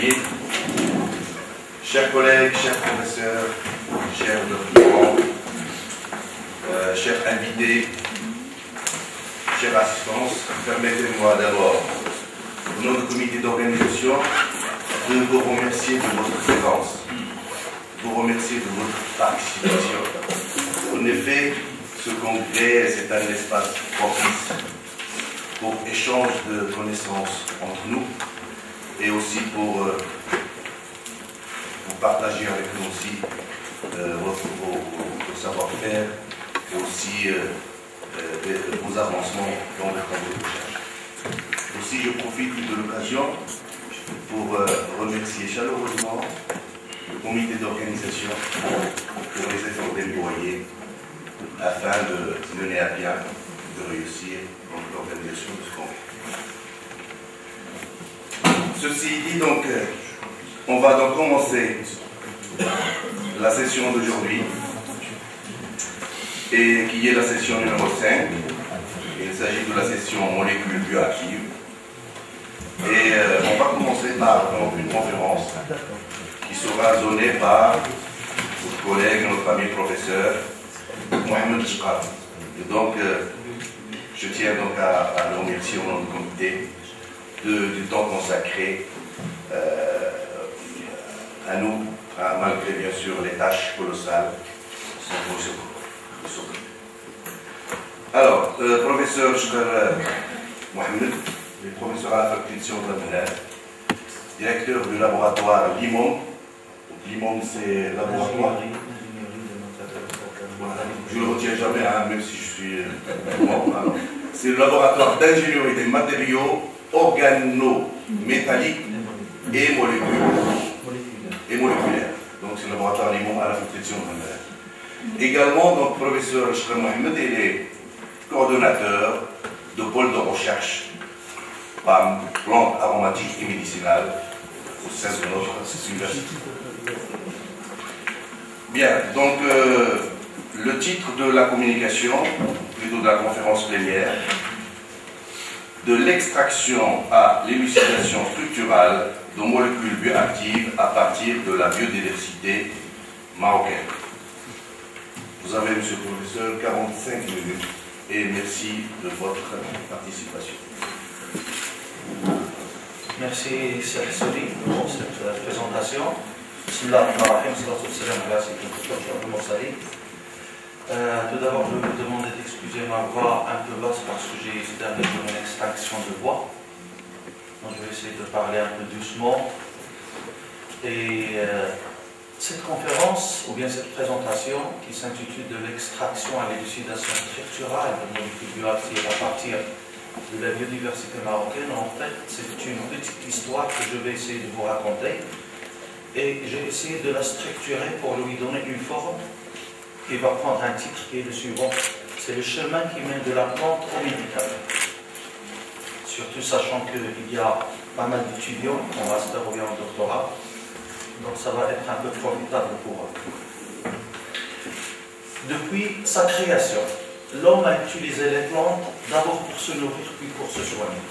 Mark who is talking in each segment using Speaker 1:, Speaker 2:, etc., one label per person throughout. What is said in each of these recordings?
Speaker 1: Sajid, chers collègues, chers professeurs, chers doctorants, chers invités, chère assistance, permettez-moi d'abord, au nom du comité d'organisation, de vous remercier de votre présence, de vous remercier de votre participation. En effet, ce congrès, c'est un espace propice pour échange de connaissances entre nous et aussi pour partager avec nous aussi votre savoir-faire et aussi vos avancements dans le camp de recherche. Aussi, je profite de l'occasion pour remercier chaleureusement le comité d'organisation pour les efforts déployés afin de mener à bien, de réussir l'organisation de ce congrès. Ceci dit, donc, on va donc commencer la session d'aujourd'hui, et qui est la session numéro 5. Il s'agit de la session molécules bioactives. Et on va commencer par donc, une conférence qui sera donnée par notre collègue, notre ami professeur, Mohamed Chkar. Et donc, je tiens donc à le remercier au nom du comité du temps consacré à nous, malgré bien sûr les tâches colossales qui sont posées. Alors, professeur Chkar Mohamed, le professeur à la faculté de sciences de la directeur du laboratoire LIMOM. LIMOM, c'est laboratoire. Je ne le retiens jamais, hein, même si je suis. C'est le laboratoire d'ingénierie des matériaux organométalliques et moléculaires. Donc, c'est le laboratoire LIMOM à la faculté de sciences de la Également, donc, professeur Chkar Mohamed, il est coordonnateur de pôle de recherche PAM, plantes aromatiques et médicinales, au sein de notre université. Bien, donc le titre de la communication, plutôt de la conférence plénière, de l'extraction à l'élucidation structurale de molécules bioactives à partir de la biodiversité marocaine. Vous avez, monsieur le professeur, 45 minutes et merci de votre participation.
Speaker 2: Merci, Cheikh Souli, pour cette présentation. Tout d'abord, je vais vous demander d'excuser ma voix un peu basse parce que j'ai terminé mon extraction de voix. Donc, je vais essayer de parler un peu doucement. Et cette conférence, ou bien cette présentation, qui s'intitule de l'extraction à l'élucidation structurale de molécules bioactives à partir de la biodiversité marocaine, en fait, c'est une petite histoire que je vais essayer de vous raconter. Et j'ai essayé de la structurer pour lui donner une forme qui va prendre un titre qui est le suivant. C'est le chemin qui mène de la plante au médicament. Surtout sachant qu'il y a pas mal d'étudiants en master ou bien en doctorat. Donc ça va être un peu profitable pour eux. Depuis sa création, l'homme a utilisé les plantes d'abord pour se nourrir puis pour se soigner.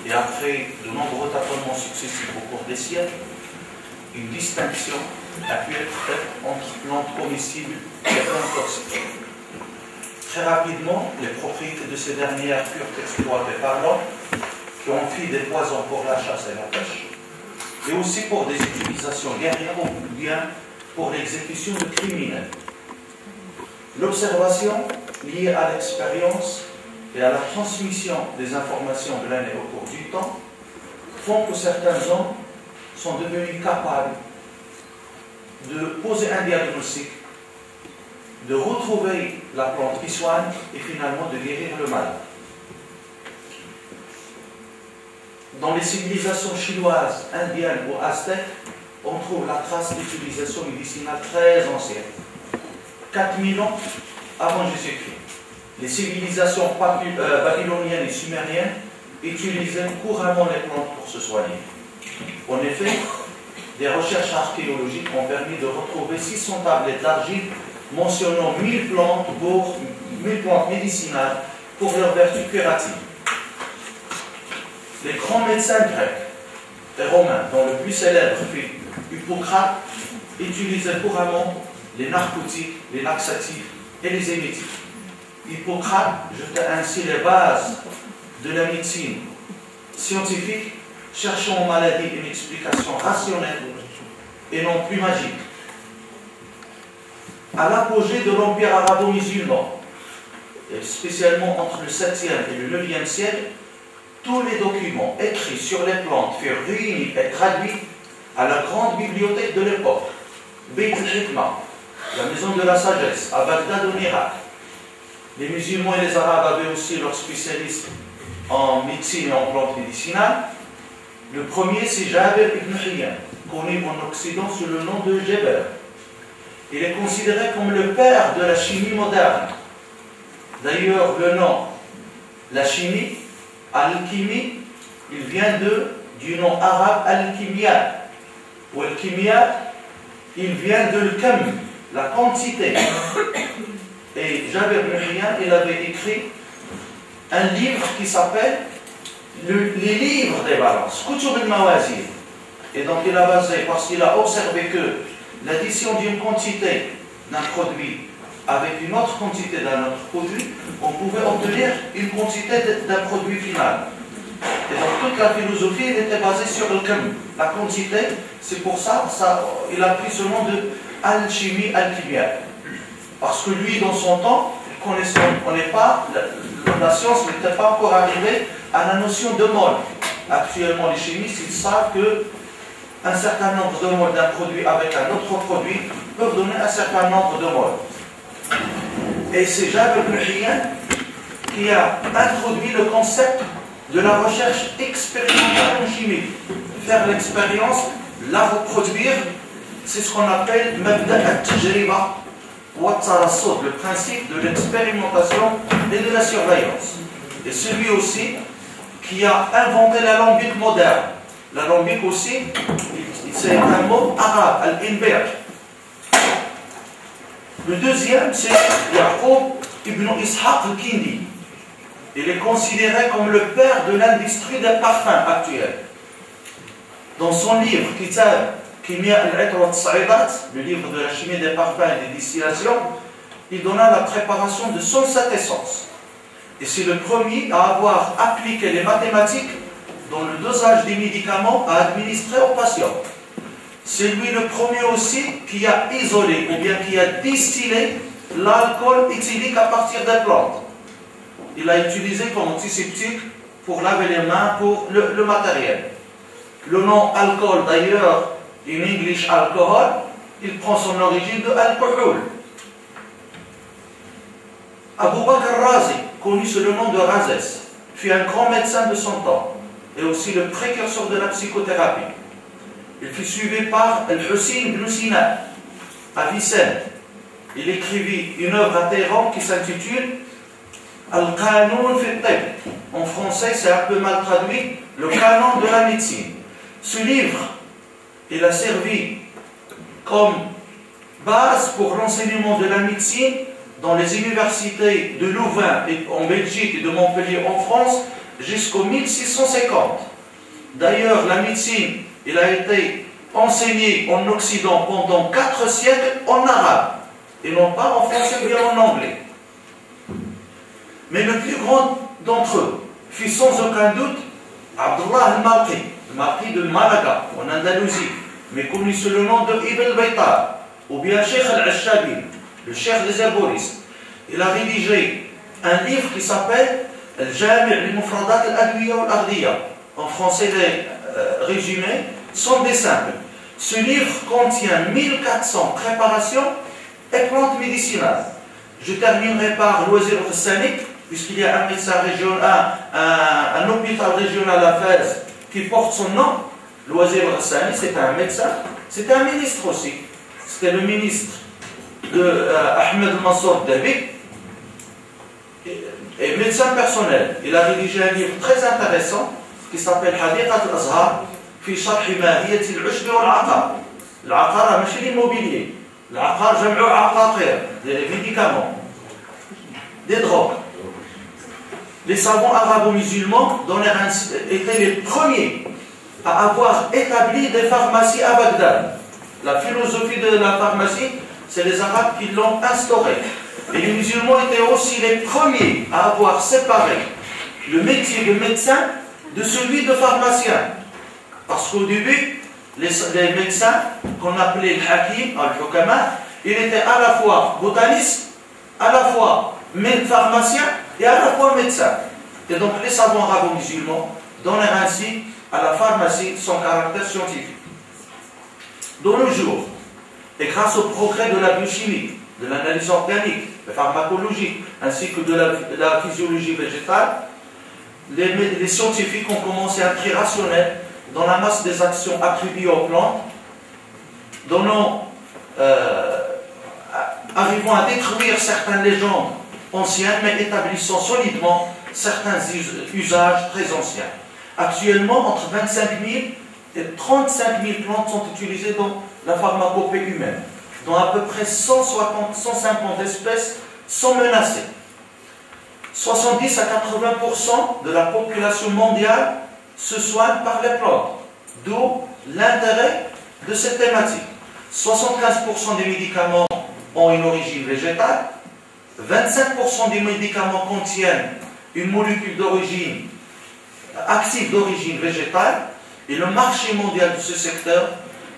Speaker 2: Et après de nombreux tâtonnements successifs au cours des siècles, une distinction a pu être faite entre plantes comestibles et plantes toxiques. Très rapidement, les propriétés de ces dernières furent exploitées par l'homme, qui ont fait des poisons pour la chasse et la pêche, et aussi pour des utilisations guerrières ou bien pour l'exécution de criminels. L'observation liée à l'expérience et à la transmission des informations de l'année au cours du temps font que certains hommes sont devenus capables de poser un diagnostic, de retrouver la plante qui soigne et finalement de guérir le mal. Dans les civilisations chinoises, indiennes ou aztèques, on trouve la trace d'utilisation médicinale très ancienne. 4000 ans avant Jésus-Christ. Les civilisations babyloniennes et sumériennes utilisaient couramment les plantes pour se soigner. En effet, des recherches archéologiques ont permis de retrouver 600 tablettes d'argile mentionnant 1000 plantes médicinales pour leurs vertus curatives. Les grands médecins grecs et romain, dont le plus célèbre fut Hippocrate, utilisait couramment les narcotiques, les laxatifs et les émétiques. Hippocrate jetait ainsi les bases de la médecine scientifique, cherchant aux maladies une explication rationnelle et non plus magique. À l'apogée de l'Empire arabo-musulman, et spécialement entre le 7e et le 9e siècle, tous les documents écrits sur les plantes furent réunis et traduits à la grande bibliothèque de l'époque, Beit al-Hikma, la maison de la sagesse, à Bagdad au Irak. Les musulmans et les arabes avaient aussi leurs spécialistes en médecine et en plantes médicinales. Le premier, c'est Jabir ibn Hayyan, connu en Occident sous le nom de Geber. Il est considéré comme le père de la chimie moderne. D'ailleurs, le nom, la chimie, alchimie, il vient du nom arabe al-kimia. Ou al-kimia, il vient de l'kam, la quantité. Et Jabir ibn Hayyan, il avait écrit un livre qui s'appelle les livres des balances, Kutub al-Mawazir. Et donc il a basé, parce qu'il a observé que l'addition d'une quantité d'un produit avec une autre quantité d'un autre produit, on pouvait obtenir une quantité d'un produit final. Et donc toute la philosophie elle était basée sur le kam, la quantité. C'est pour ça, il a pris ce nom de alchimie, alchimia. Parce que lui, dans son temps, la science n'était pas encore arrivée à la notion de mol. Actuellement, les chimistes, ils savent qu'un certain nombre de moles d'un produit avec un autre produit peuvent donner un certain nombre de moles. Et c'est Jabir ibn Hayyan qui a introduit le concept de la recherche expérimentale en chimie. Faire l'expérience, la reproduire, c'est ce qu'on appelle mabda al-tajriba wa at-tarassud, le principe de l'expérimentation et de la surveillance. Et celui aussi qui a inventé l'alambic moderne. L'alambic aussi, c'est un mot arabe, al-inbir. Le deuxième, c'est Yaqub ibn Ishaq al-Kindi. Il est considéré comme le père de l'industrie des parfums actuelle. Dans son livre, Kitab Kimia al-Itr wa al-Sa'idat, le livre de la chimie des parfums et des distillations, il donna la préparation de 107 essences. Et c'est le premier à avoir appliqué les mathématiques dans le dosage des médicaments à administrer aux patients. C'est lui le premier aussi qui a isolé ou bien qui a distillé l'alcool éthylique à partir des plantes. Il l'a utilisé comme antiseptique pour laver les mains, pour le matériel. Le nom alcool d'ailleurs, in English alcohol, il prend son origine de alcool. Abu Bakr Razi, connu sous le nom de Razès, fut un grand médecin de son temps et aussi le précurseur de la psychothérapie. Il fut suivi par Al-Hussein ibn Sina à Vicenne. Il écrivit une œuvre à Téhéran qui s'intitule Al-Qanoun fi al-Tibb. En français, c'est un peu mal traduit, le canon de la médecine. Ce livre, il a servi comme base pour l'enseignement de la médecine dans les universités de Louvain en Belgique et de Montpellier en France jusqu'au 1650. D'ailleurs, la médecine, elle a été enseignée en Occident pendant 4 siècles en arabe et non pas en français ou bien en anglais. Mais le plus grand d'entre eux fut sans aucun doute Abdullah al-Marqi, le marquis de Malaga, en Andalousie, mais connu sous le nom de Ibn Baytar, ou bien Cheikh al-Ashabi, le cheikh des herboristes. Il a rédigé un livre qui s'appelle Al-Jami' al-Mufradat al-Adwiya al-Ardiya. En français, les résumés sont des simples. Ce livre contient 1400 préparations et plantes médicinales. Je terminerai par Loisir al-Sanik, puisqu'il y a un médecin régional, un hôpital régional à Fès qui porte son nom. Loisir al-Sanik, c'est un médecin, c'était un ministre aussi. C'était le ministre de Ahmed Mansour Dabi, et médecin personnel. Il a rédigé un livre très intéressant qui s'appelle Hadiqat al-Azhar fi sharh mahiyat al-ushb wal-aqar. L'aqar, c'est l'immobilier. L'aqar, jam'u aqaqir, des médicaments, des drogues. Les savants arabo-musulmans étaient les premiers à avoir établi des pharmacies à Bagdad. La philosophie de la pharmacie, c'est les Arabes qui l'ont instaurée. Et les musulmans étaient aussi les premiers à avoir séparé le métier de médecin de celui de pharmacien. Parce qu'au début, les médecins, qu'on appelait le hakim, al-hukama, il était à la fois botaniste, à la fois pharmacien et à la fois médecin. Et donc les savants arabo-musulmans donnèrent ainsi à la pharmacie son caractère scientifique. De nos jours, et grâce au progrès de la biochimie, de l'analyse organique, de la pharmacologie, ainsi que de la physiologie végétale, les scientifiques ont commencé à être rationnels dans la masse des actions attribuées aux plantes, arrivant à détruire certaines légendes anciennes, mais établissant solidement certains usages très anciens. Actuellement, entre 25 000 et 35 000 plantes sont utilisées dans la pharmacopée humaine, dont à peu près 150 espèces sont menacées. 70 à 80% de la population mondiale se soigne par les plantes, d'où l'intérêt de cette thématique. 75% des médicaments ont une origine végétale, 25% des médicaments contiennent une molécule d'origine active d'origine végétale, et le marché mondial de ce secteur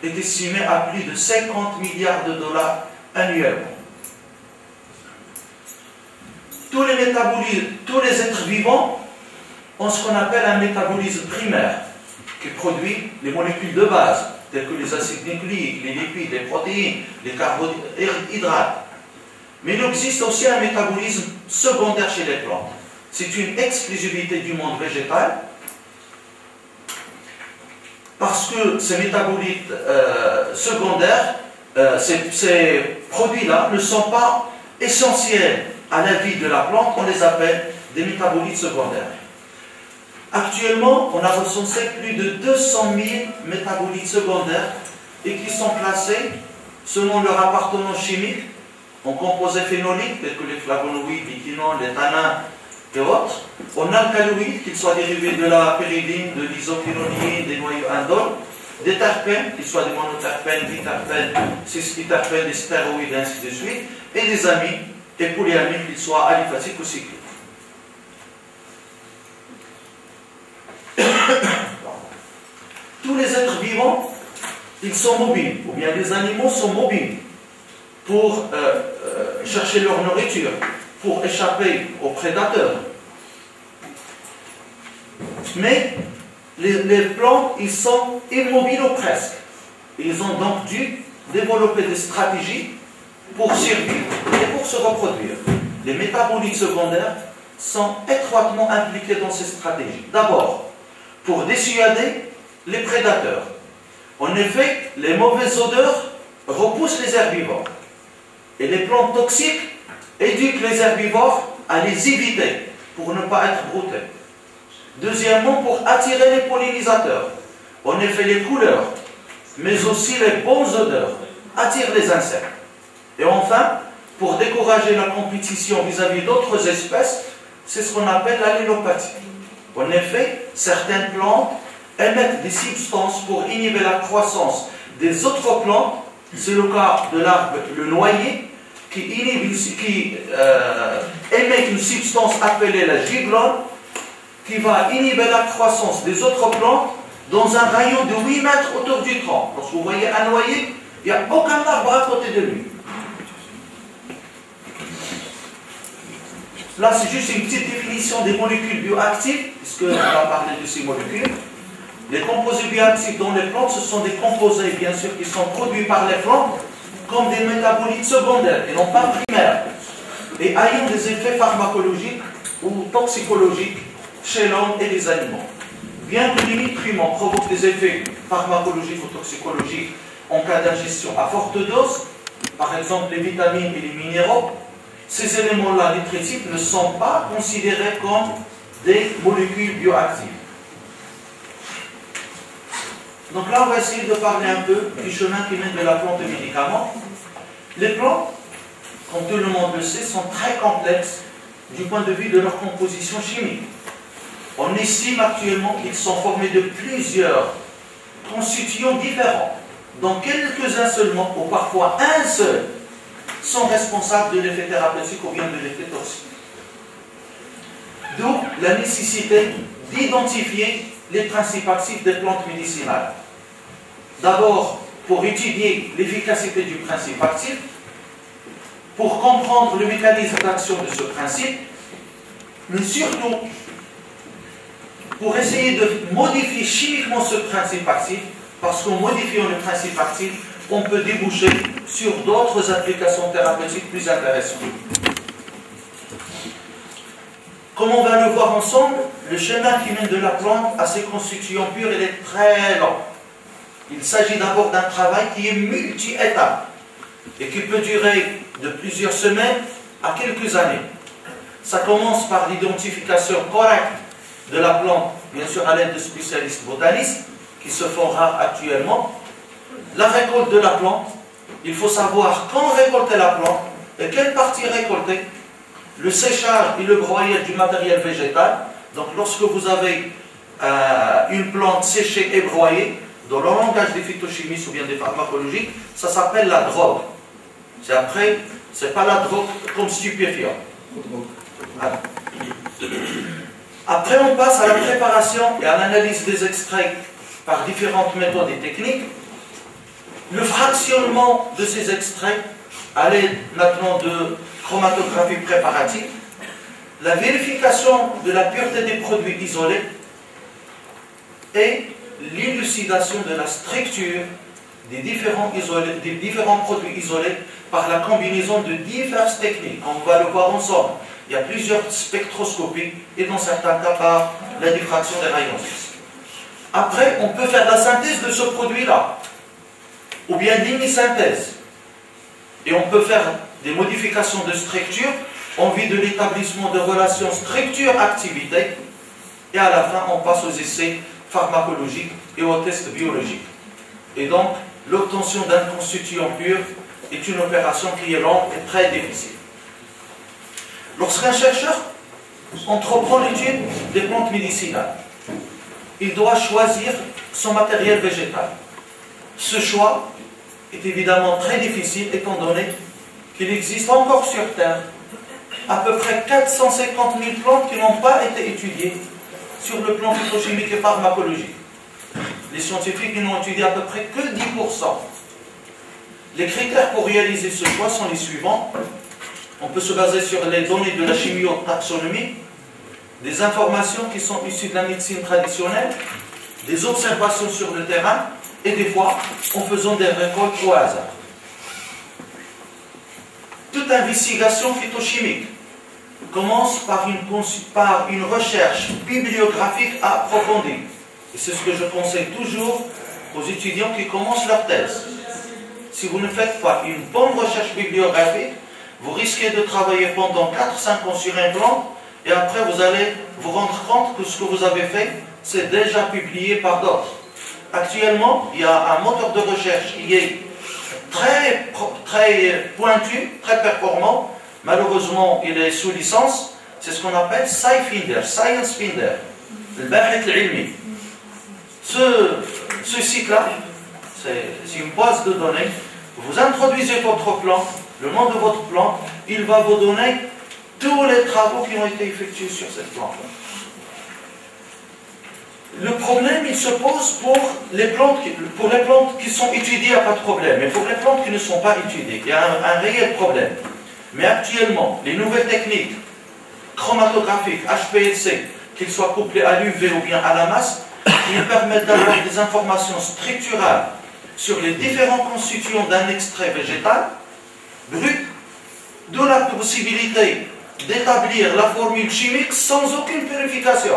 Speaker 2: est estimé à plus de 50 milliards de dollars annuellement. Tous les êtres vivants ont ce qu'on appelle un métabolisme primaire, qui produit les molécules de base, telles que les acides nucléiques, les lipides, les protéines, les carbohydrates. Mais il existe aussi un métabolisme secondaire chez les plantes. C'est une exclusivité du monde végétal, parce que ces métabolites secondaires, ces produits-là ne sont pas essentiels à la vie de la plante, on les appelle des métabolites secondaires. Actuellement, on a recensé plus de 200 000 métabolites secondaires et qui sont classés selon leur appartenance chimique en composés phénoliques tels que les flavonoïdes, les quinones, les tanins et autres, en alcaloïdes, qu'ils soient dérivés de la pyridine, de l'isoquinoline, des noyaux indoles, des terpènes, qu'ils soient des monoterpènes, diterpènes, cis-terpènes, des stéroïdes, et ainsi de suite, et des amines et polyamines, qu'ils soient aliphatiques ou cycliques. Tous les êtres vivants, ils sont mobiles, ou bien les animaux sont mobiles pour chercher leur nourriture, pour échapper aux prédateurs. Mais les plantes, ils sont immobiles ou presque. Ils ont donc dû développer des stratégies pour survivre et pour se reproduire. Les métabolites secondaires sont étroitement impliqués dans ces stratégies. D'abord, pour dissuader les prédateurs. En effet, les mauvaises odeurs repoussent les herbivores. Et les plantes toxiques éduquent les herbivores à les éviter pour ne pas être broutés. Deuxièmement, pour attirer les pollinisateurs. En effet, les couleurs, mais aussi les bonnes odeurs, attirent les insectes. Et enfin, pour décourager la compétition vis-à-vis d'autres espèces, c'est ce qu'on appelle l'allélopathie. En effet, certaines plantes émettent des substances pour inhiber la croissance des autres plantes. C'est le cas de l'arbre, le noyer, qui émet une substance appelée la giglone, qui va inhiber la croissance des autres plantes dans un rayon de 8 mètres autour du tronc. Lorsque vous voyez un noyer, il n'y a aucun arbre à côté de lui. Là, c'est juste une petite définition des molécules bioactives, puisqu'on va parler de ces molécules. Les composés bioactifs dans les plantes, ce sont des composés, bien sûr, qui sont produits par les plantes comme des métabolites secondaires et non pas primaires, et ayant des effets pharmacologiques ou toxicologiques chez l'homme et les animaux. Bien que les nutriments provoquent des effets pharmacologiques ou toxicologiques en cas d'ingestion à forte dose, par exemple les vitamines et les minéraux, ces éléments-là nutritifs ne sont pas considérés comme des molécules bioactives. Donc là, on va essayer de parler un peu du chemin qui mène de la plante au médicament. Les plantes, comme tout le monde le sait, sont très complexes du point de vue de leur composition chimique. On estime actuellement qu'ils sont formés de plusieurs constituants différents, dont quelques-uns seulement, ou parfois un seul, sont responsables de l'effet thérapeutique ou bien de l'effet toxique. D'où la nécessité d'identifier les principes actifs des plantes médicinales. D'abord, pour étudier l'efficacité du principe actif, pour comprendre le mécanisme d'action de ce principe, mais surtout pour essayer de modifier chimiquement ce principe actif, parce qu'en modifiant le principe actif, on peut déboucher sur d'autres applications thérapeutiques plus intéressantes. Comme on va le voir ensemble, le schéma qui mène de la plante à ses constituants purs, il est très lent. Il s'agit d'abord d'un travail qui est multi-étape et qui peut durer de plusieurs semaines à quelques années. Ça commence par l'identification correcte de la plante, bien sûr à l'aide de spécialistes botanistes, qui se font rares actuellement. La récolte de la plante, il faut savoir quand récolter la plante et quelle partie récolter. Le séchage et le broyage du matériel végétal. Donc lorsque vous avez une plante séchée et broyée, dans le langage des phytochimistes ou bien des pharmacologies, ça s'appelle la drogue. C'est pas la drogue comme stupéfiant. Après, on passe à la préparation et à l'analyse des extraits par différentes méthodes et techniques. Le fractionnement de ces extraits à l'aide maintenant de chromatographie préparative, la vérification de la pureté des produits isolés et l'élucidation de la structure des différents produits isolés par la combinaison de diverses techniques. On va le voir ensemble. Il y a plusieurs spectroscopies et dans certains cas par la diffraction des rayons X. Après, on peut faire la synthèse de ce produit-là, ou bien l'hémisynthèse. Et on peut faire des modifications de structure en vue de l'établissement de relations structure-activité. Et à la fin, on passe aux essais pharmacologiques et aux tests biologiques. Et donc, l'obtention d'un constituant pur est une opération qui est longue et très difficile. Lorsqu'un chercheur entreprend l'étude des plantes médicinales, il doit choisir son matériel végétal. Ce choix est évidemment très difficile étant donné qu'il existe encore sur Terre à peu près 450 000 plantes qui n'ont pas été étudiées sur le plan phytochimique et pharmacologique. Les scientifiques n'ont étudié à peu près que 10%. Les critères pour réaliser ce choix sont les suivants. On peut se baser sur les données de la chimiotaxonomie, des informations qui sont issues de la médecine traditionnelle, des observations sur le terrain et des fois en faisant des récoltes au hasard. Toute investigation phytochimique commence par une recherche bibliographique approfondie. Et c'est ce que je conseille toujours aux étudiants qui commencent leur thèse. Si vous ne faites pas une bonne recherche bibliographique, vous risquez de travailler pendant 4-5 ans sur un plan et après vous allez vous rendre compte que ce que vous avez fait, c'est déjà publié par d'autres. Actuellement, il y a un moteur de recherche qui est très pointu, très performant. Malheureusement, il est sous licence. C'est ce qu'on appelle SciFinder, Science Finder, le Bahith al-Ilmi. Ce site-là, c'est une base de données. Vous introduisez votre plante, le nom de votre plante, il va vous donner tous les travaux qui ont été effectués sur cette plante-là. Le problème, il se pose pour les plantes qui sont étudiées, il n'y a pas de problème. Mais pour les plantes qui ne sont pas étudiées, il y a un réel problème. Mais actuellement, les nouvelles techniques chromatographiques, HPLC, qu'ils soient couplés à l'UV ou bien à la masse, ils permettent d'avoir des informations structurales sur les différents constituants d'un extrait végétal brut, d'où la possibilité d'établir la formule chimique sans aucune purification.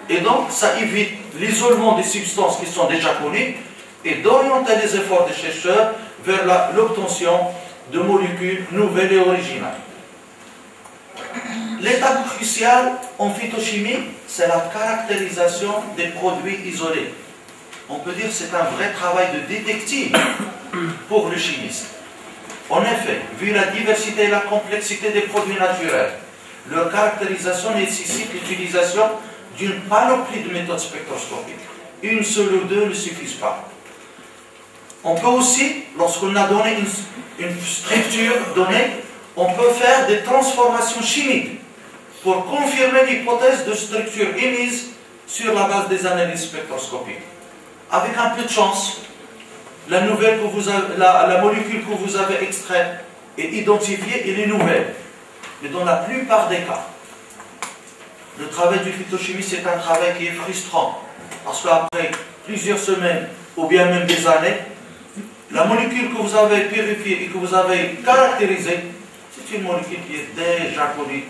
Speaker 2: Et donc, ça évite l'isolement des substances qui sont déjà connues et d'orienter les efforts des chercheurs vers l'obtention de molécules nouvelles et originales. L'étape cruciale en phytochimie, c'est la caractérisation des produits isolés. On peut dire que c'est un vrai travail de détective pour le chimiste. En effet, vu la diversité et la complexité des produits naturels, leur caractérisation nécessite l'utilisation d'une panoplie de méthodes spectroscopiques. une seule ou deux ne suffisent pas. On peut aussi, lorsqu'on a donné une structure donnée, on peut faire des transformations chimiques pour confirmer l'hypothèse de structure émise sur la base des analyses spectroscopiques. Avec un peu de chance, la molécule que vous avez extraite et identifiée, elle est nouvelle. Mais dans la plupart des cas, le travail du phytochimiste est un travail qui est frustrant. Parce qu'après plusieurs semaines ou bien même des années, la molécule que vous avez purifiée et que vous avez caractérisée, c'est une molécule qui est déjà connue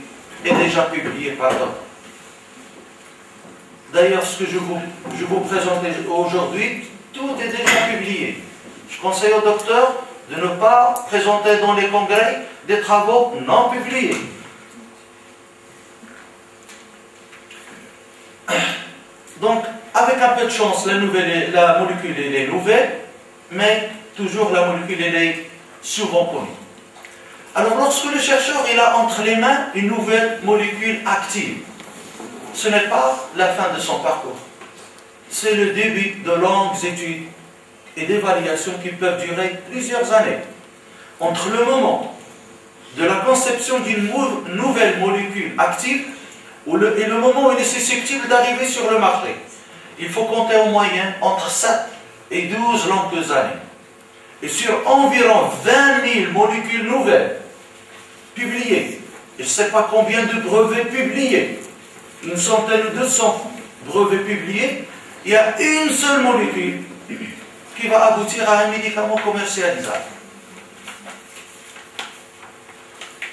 Speaker 2: et déjà publiée par d'autres. D'ailleurs, ce que je vous présente aujourd'hui, tout est déjà publié. Je conseille au docteur de ne pas présenter dans les congrès des travaux non publiés. Donc, avec un peu de chance, la molécule elle est nouvelle, mais toujours la molécule elle est souvent connue. Alors, lorsque le chercheur il a entre les mains une nouvelle molécule active, ce n'est pas la fin de son parcours. C'est le début de longues études et d'évaluations qui peuvent durer plusieurs années. Entre le moment de la conception d'une nouvelle molécule active et le moment où elle est susceptible d'arriver sur le marché, il faut compter en moyenne entre 7 et 12 longues années. Et sur environ 20 000 molécules nouvelles publiées, je ne sais pas combien de brevets publiés, une centaine ou 200 brevets publiés, il y a une seule molécule qui va aboutir à un médicament commercialisable.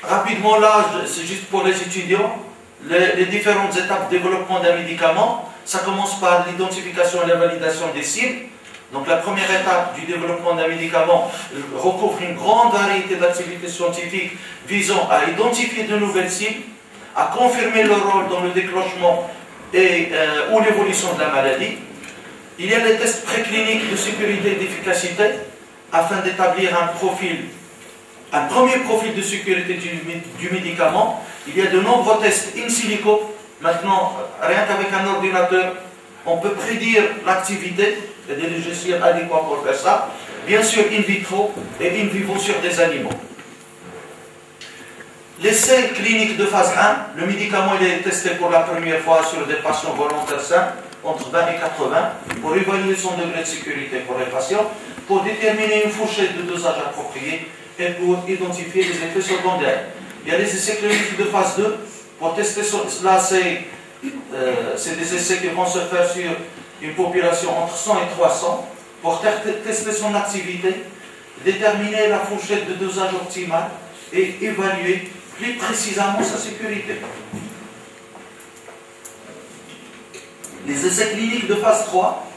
Speaker 2: Rapidement, là, c'est juste pour les étudiants, les différentes étapes de développement d'un médicament. Ça commence par l'identification et la validation des cibles. Donc la première étape du développement d'un médicament recouvre une grande variété d'activités scientifiques visant à identifier de nouvelles cibles, à confirmer leur rôle dans le déclenchement ou l'évolution de la maladie. Il y a les tests précliniques de sécurité et d'efficacité afin d'établir un premier profil de sécurité du médicament. Il y a de nombreux tests in silico. Maintenant, rien qu'avec un ordinateur, on peut prédire l'activité. Il y a des logiciels adéquats pour faire ça. Bien sûr, in vitro et in vivo sur des animaux. L'essai clinique de phase 1, le médicament il est testé pour la première fois sur des patients volontaires sains, entre 20 et 80, pour évaluer son degré de sécurité pour les patients, pour déterminer une fourchette de dosage appropriée et pour identifier les effets secondaires. Il y a les essais cliniques de phase 2, pour tester cela, c'est des essais qui vont se faire sur une population entre 100 et 300, pour tester son activité, déterminer la fourchette de dosage optimale et évaluer plus précisément sa sécurité. Les essais cliniques de phase 3,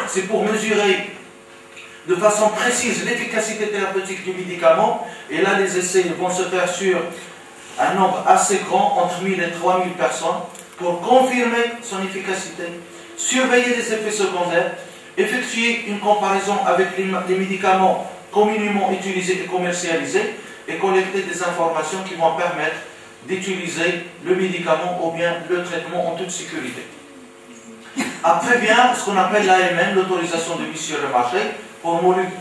Speaker 2: c'est pour mesurer de façon précise l'efficacité thérapeutique du médicament. Et là, les essais vont se faire sur un nombre assez grand, entre 1000 et 3000 personnes, pour confirmer son efficacité, surveiller les effets secondaires, effectuer une comparaison avec les médicaments communément utilisés et commercialisés, et collecter des informations qui vont permettre d'utiliser le médicament ou bien le traitement en toute sécurité. Après vient ce qu'on appelle l'AMM, l'autorisation de mise sur le marché. Pour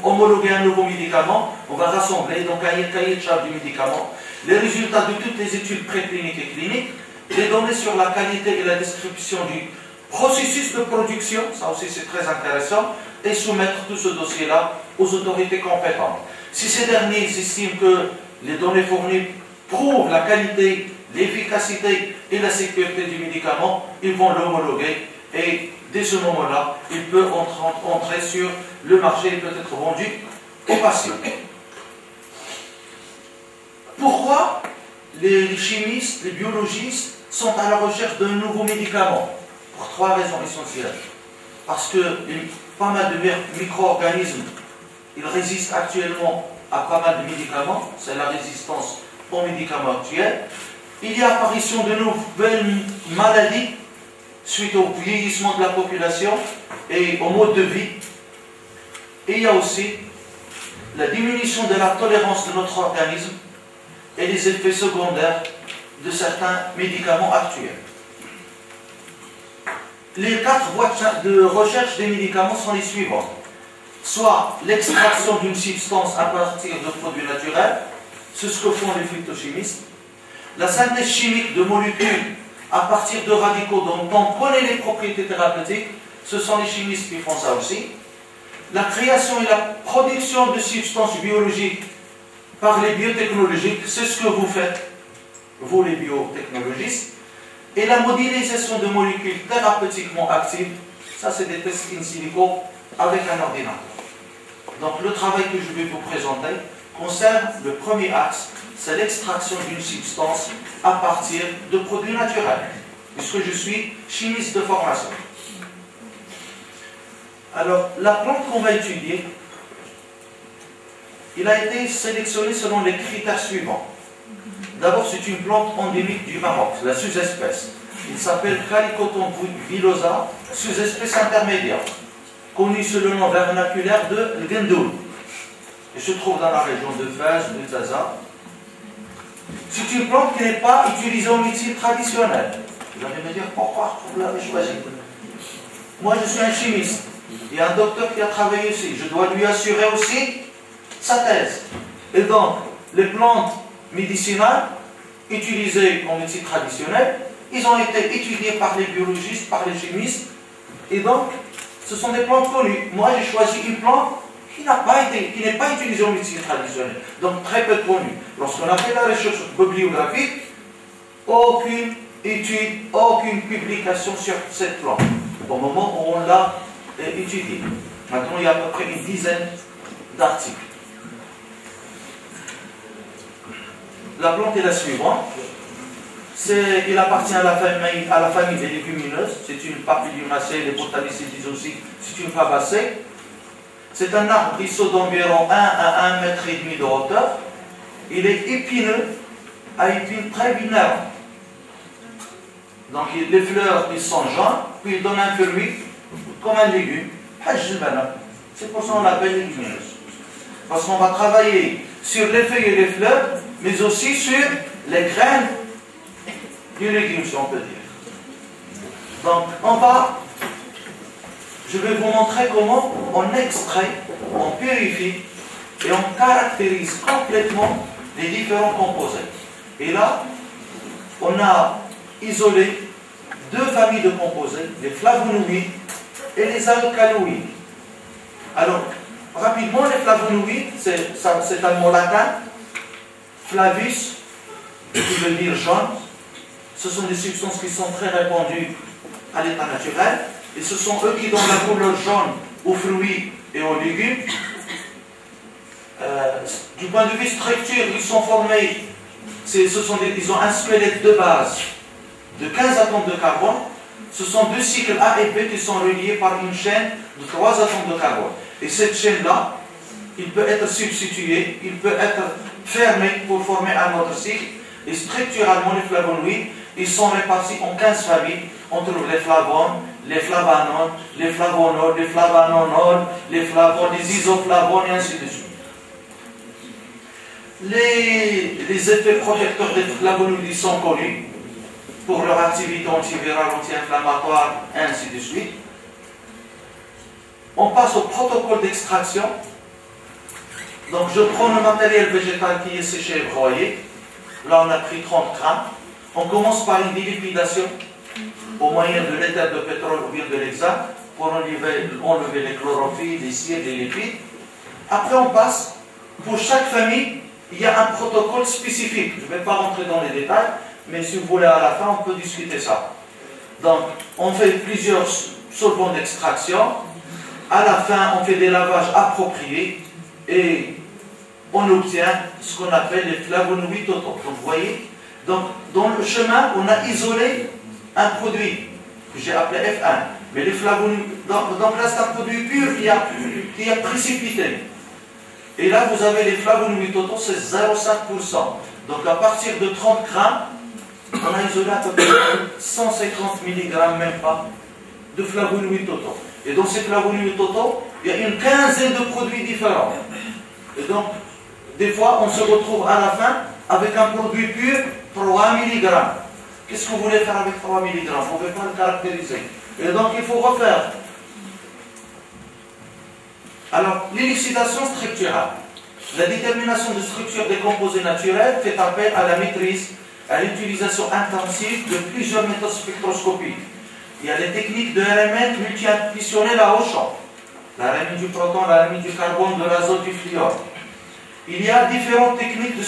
Speaker 2: homologuer un nouveau médicament, on va rassembler donc un cahier de charge du médicament, les résultats de toutes les études précliniques et cliniques, les données sur la qualité et la description du processus de production, ça aussi c'est très intéressant, et soumettre tout ce dossier-là aux autorités compétentes. Si ces derniers estiment que les données fournies prouvent la qualité, l'efficacité et la sécurité du médicament, ils vont l'homologuer et dès ce moment-là, il peut entrer sur le marché et peut être vendu aux patients. Pourquoi les chimistes, les biologistes sont à la recherche d'un nouveau médicament? Pour 3 raisons essentielles. Parce que pas mal de micro-organismes ils résistent actuellement à pas mal de médicaments, c'est la résistance aux médicaments actuels. Il y a apparition de nouvelles maladies suite au vieillissement de la population et au mode de vie. Et il y a aussi la diminution de la tolérance de notre organisme et les effets secondaires de certains médicaments actuels. les 4 voies de recherche des médicaments sont les suivantes. Soit l'extraction d'une substance à partir de produits naturels, c'est ce que font les phytochimistes. La synthèse chimique de molécules à partir de radicaux dont on connaît les propriétés thérapeutiques, ce sont les chimistes qui font ça aussi. La création et la production de substances biologiques par les biotechnologiques, c'est ce que vous faites, vous les biotechnologistes. Et la modélisation de molécules thérapeutiquement actives, ça c'est des tests in silico avec un ordinateur. Donc le travail que je vais vous présenter concerne le premier axe, c'est l'extraction d'une substance à partir de produits naturels, puisque je suis chimiste de formation. Alors, la plante qu'on va étudier, il a été sélectionné selon les critères suivants. D'abord, c'est une plante endémique du Maroc, la sous-espèce. Il s'appelle Calicoton villosa, sous-espèce intermédiaire, connue sous le nom vernaculaire de l'Gendoul. Il se trouve dans la région de Fès, de Taza. C'est une plante qui n'est pas utilisée en médecine traditionnelle. Vous allez me dire pourquoi vous l'avez choisie. Moi, je suis un chimiste. Il y a un docteur qui a travaillé ici. Je dois lui assurer aussi sa thèse. Et donc, les plantes médicinales utilisées en médecine traditionnelle, ils ont été étudiés par les biologistes, par les chimistes. Et donc, ce sont des plantes connues. Moi, j'ai choisi une plante qui n'est pas utilisée en médecine traditionnelle. Donc, très peu connue. Lorsqu'on a fait la recherche bibliographique, aucune étude, aucune publication sur cette plante. Au moment où on l'a étudiée. Maintenant, il y a à peu près une dizaine d'articles. La plante est la suivante. Il appartient à la famille des légumineuses. C'est une papilionacée, les botanistes disent aussi, c'est une fabacée. C'est un arbrisseau d'environ 1 à 1,5 m de hauteur. Il est épineux, à épines très binaires. Donc les fleurs, ils sont jaunes, puis ils donnent un fruit comme un légume. C'est pour ça qu'on l'appelle légumineuse. Parce qu'on va travailler sur les feuilles et les fleurs, mais aussi sur les graines du légume, si on peut dire. Donc, je vais vous montrer comment on extrait, on purifie et on caractérise complètement les différents composés. Et là, on a isolé 2 familles de composés, les flavonoïdes et les alcaloïdes. Alors, rapidement, les flavonoïdes, c'est un mot latin, flavus, qui veut dire jaune. Ce sont des substances qui sont très répandues à l'état naturel, et ce sont eux qui donnent la couleur jaune aux fruits et aux légumes. Du point de vue structure, ils sont formés, ce sont disons, un squelette de base de 15 atomes de carbone. Ce sont 2 cycles A et B qui sont reliés par une chaîne de 3 atomes de carbone. Et cette chaîne-là, il peut être substitué, il peut être fermé pour former un autre cycle. Et structurellement, les flavonoïdes, ils sont répartis en 15 familles. On trouve les flavones, les flavanones, les flavonols, les flavanonols, les flavones, les isoflavones, et ainsi de suite. Les effets protecteurs des flavonoïdes sont connus pour leur activité antivirale, anti-inflammatoire, et ainsi de suite. On passe au protocole d'extraction. Donc je prends le matériel végétal qui est séché et broyé. Là on a pris 30 grammes. On commence par une délipidation au moyen de l'éther de pétrole ou bien de l'hexane pour enlever les chlorophylles, les cires, les lipides. Après on passe, pour chaque famille, il y a un protocole spécifique. Je ne vais pas rentrer dans les détails, mais si vous voulez à la fin, on peut discuter ça. Donc on fait plusieurs solvants d'extraction. À la fin, on fait des lavages appropriés et on obtient ce qu'on appelle les flavonoïdes totaux. Donc, vous voyez, donc, dans le chemin, on a isolé un produit que j'ai appelé F1. Mais les flavonoïdes, donc là, c'est un produit pur qui a précipité. Et là, vous avez les flavonoïdes totaux, c'est 0,5%. Donc, à partir de 30 grammes, on a isolé à peu près 150 mg, même pas, de flavonoïdes totaux. Et dans ces flavonoïdes totaux, il y a une quinzaine de produits différents. Et donc, des fois, on se retrouve à la fin avec un produit pur, 3 mg. Qu'est-ce que vous voulez faire avec 3 mg? Vous ne pouvez pas le caractériser. Et donc il faut refaire. Alors, l'élucidation structurale. La détermination de structure des composés naturels fait appel à la maîtrise, à l'utilisation intensive de plusieurs méthodes spectroscopiques. Il y a les techniques de RMN multi-additionnelles à haut champ. La RMN du proton, la RMN du carbone, de l'azote, du fluor. Il y a différentes techniques de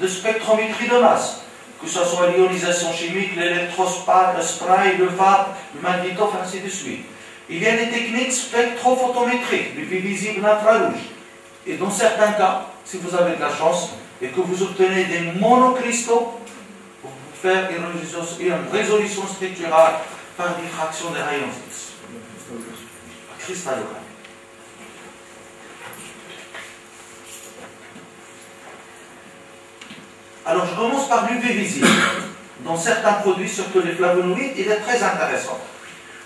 Speaker 2: spectrométrie de masse, que ce soit l'ionisation chimique, l'électrospray, le VAP, le magnétophe, ainsi de suite. Il y a les techniques spectrophotométriques, l'UV visible, l'infrarouge. Et dans certains cas, si vous avez de la chance et que vous obtenez des monocristaux, vous pouvez faire une résolution structurale par diffraction des rayons X. Cristallographie. Alors, je commence par l'UV visible. Dans certains produits, surtout les flavonoïdes, il est très intéressant.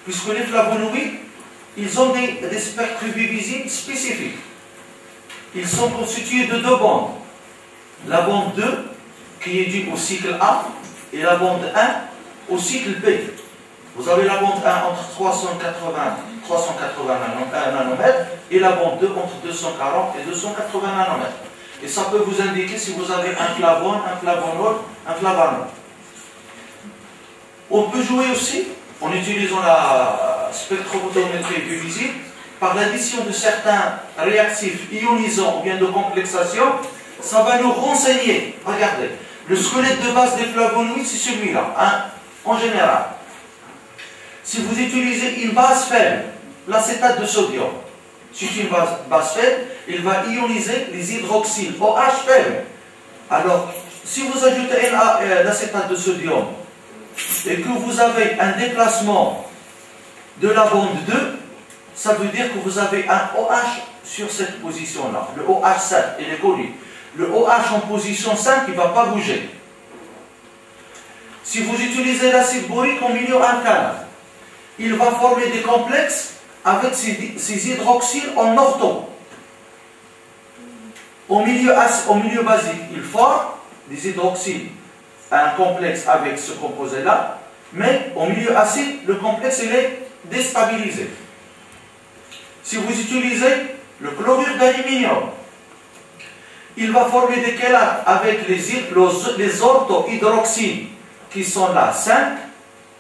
Speaker 2: Puisque les flavonoïdes, ils ont des spectres UV visibles spécifiques. Ils sont constitués de deux bandes. La bande 2, qui est due au cycle A, et la bande 1 au cycle B. Vous avez la bande 1 entre 380 nanomètres et la bande 2 entre 240 et 280 nanomètres. Et ça peut vous indiquer si vous avez un flavone, un flavonol, un flavanol. On peut jouer aussi, en utilisant la spectrophotométrie visible, par l'addition de certains réactifs ionisants ou bien de complexation, ça va nous renseigner. Regardez, le squelette de base des flavonoïdes, c'est celui-là, hein, en général. Si vous utilisez une base faible, l'acétate de sodium, c'est une base faible, il va ioniser les hydroxyles OH faibles. Alors, si vous ajoutez l'acétate de sodium et que vous avez un déplacement de la bande 2, ça veut dire que vous avez un OH sur cette position-là. Le OH7, il est connu. Le OH en position 5, il ne va pas bouger. Si vous utilisez l'acide borique en milieu alcalin, il va former des complexes avec ces hydroxyles en ortho. Au milieu basique, il forme des hydroxyles, un complexe avec ce composé-là, mais au milieu acide, le complexe il est déstabilisé. Si vous utilisez le chlorure d'aluminium, il va former des chélates avec les orthohydroxyles qui sont là, 5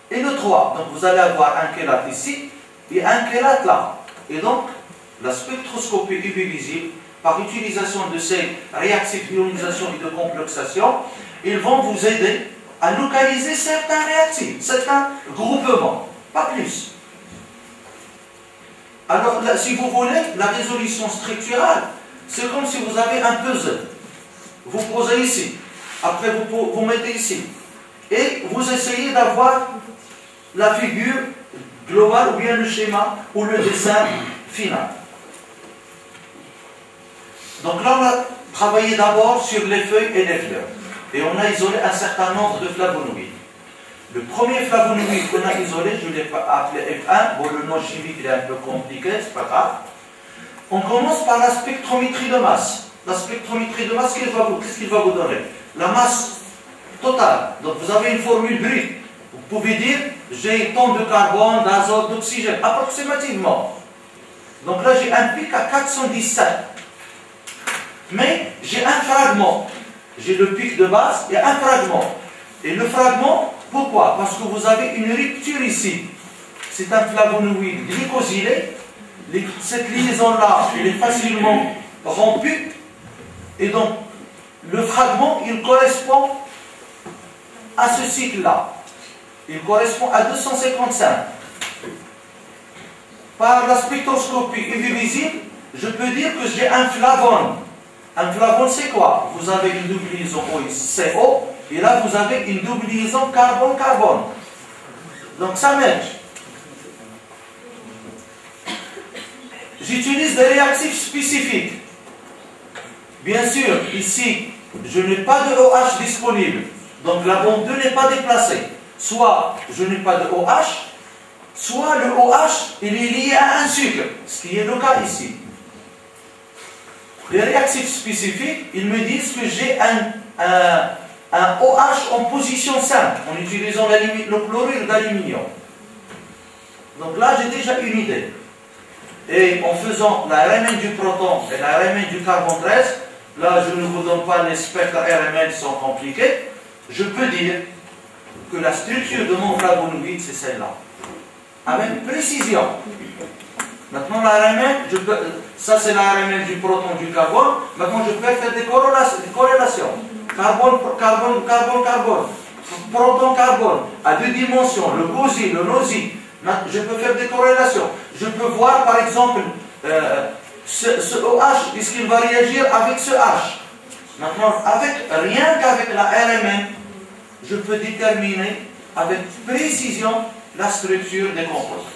Speaker 2: et le 3. Donc vous allez avoir un chélate ici et un chélate là. Et donc, la spectroscopie UV visible, par utilisation de ces réactifs d'ionisation et de complexation, ils vont vous aider à localiser certains réactifs, certains groupements, pas plus. Alors, là, si vous voulez, la résolution structurale, c'est comme si vous avez un puzzle. Vous posez ici, après vous mettez ici, et vous essayez d'avoir la figure globale ou bien le schéma ou le dessin final. Donc là, on a travaillé d'abord sur les feuilles et les fleurs, et on a isolé un certain nombre de flavonoïdes. Le premier flavonoïde qu'on a isolé, je l'ai appelé F1, bon, le nom chimique il est un peu compliqué, c'est pas grave. On commence par la spectrométrie de masse. La spectrométrie de masse, qu'est-ce qu'il va vous donner? La masse totale. Donc vous avez une formule brute. Vous pouvez dire, j'ai tant de carbone, d'azote, d'oxygène, approximativement. Donc là, j'ai un pic à 417. Mais j'ai un fragment. J'ai le pic de base et un fragment. Et le fragment, pourquoi? Parce que vous avez une rupture ici. C'est un flavonoïde glycosylé. Cette liaison-là, elle est facilement rompue. Et donc, le fragment, il correspond à ce cycle-là. Il correspond à 255. Par la spectroscopie UV visible, je peux dire que j'ai un flavone. Un flavone, c'est quoi? Vous avez une double liaison OXCO, et là, vous avez une double liaison carbone-carbone. Donc, ça match. J'utilise des réactifs spécifiques. Bien sûr, ici, je n'ai pas de OH disponible. Donc, la bande 2 n'est pas déplacée. Soit je n'ai pas de OH, soit le OH il est lié à un sucre, ce qui est le cas ici. Les réactifs spécifiques, ils me disent que j'ai un OH en position 5, en utilisant le chlorure d'aluminium. Donc là, j'ai déjà une idée. Et en faisant la RMN du proton et la RMN du carbone 13, là, je ne vous donne pas les spectres RMN qui sont compliqués, je peux dire que la structure de mon flavonoïde, c'est celle-là. Avec précision. Maintenant, la RMN, ça c'est la RMN du proton du carbone. Maintenant, je peux faire des corrélations. Carbone, carbone, carbone, carbone. Proton, carbone. À 2 dimensions. Le GOSI, le NOSI. Je peux faire des corrélations. Je peux voir, par exemple, ce OH, est-ce qu'il va réagir avec ce H. Maintenant, rien qu'avec la RMN, je peux déterminer avec précision la structure des composés.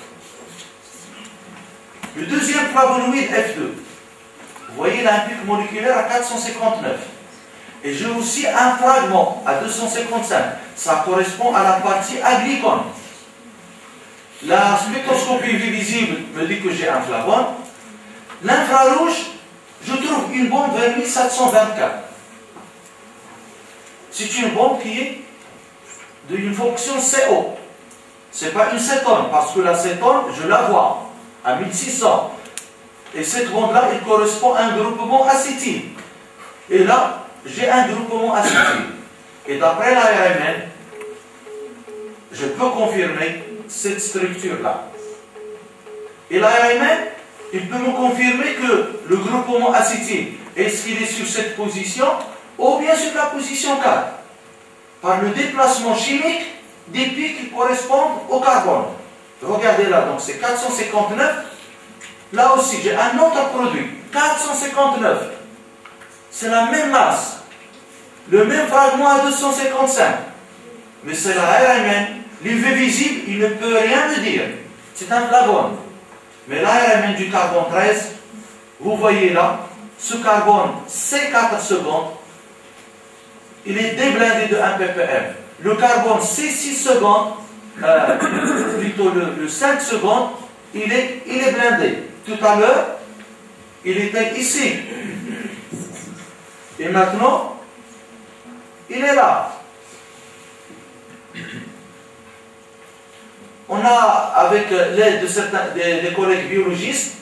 Speaker 2: Le deuxième flavonoïde F2, vous voyez, il a un pic moléculaire à 459. Et j'ai aussi un fragment à 255. Ça correspond à la partie agricole. La spectroscopie visible me dit que j'ai un flavone. L'infrarouge, je trouve une bombe vers 1724. C'est une bombe qui est d'une fonction CO. Ce n'est pas une cétone, parce que la cétone, je la vois à 1600. Et cette bombe-là, elle correspond à un groupement acétyl. Et là, j'ai un groupement acétyl. Et d'après la RMN, je peux confirmer cette structure-là. Et la RMN, il peut me confirmer que le groupement acétyl, est-ce qu'il est sur cette position ou bien sur la position 4, par le déplacement chimique des pics qui correspondent au carbone. Regardez là, donc c'est 459. Là aussi, j'ai un autre produit, 459. C'est la même masse, le même fragment à 255. Mais c'est la RMN. L'UV visible, il ne peut rien me dire. C'est un flavone. Mais la RMN du carbone 13, vous voyez là, ce carbone, c'est 4 secondes. Il est déblindé de 1 ppm. Le carbone, c'est 6 secondes, plutôt le 5 secondes, il est blindé. Tout à l'heure, il était ici. Et maintenant, il est là. On a, avec l'aide de des collègues biologistes,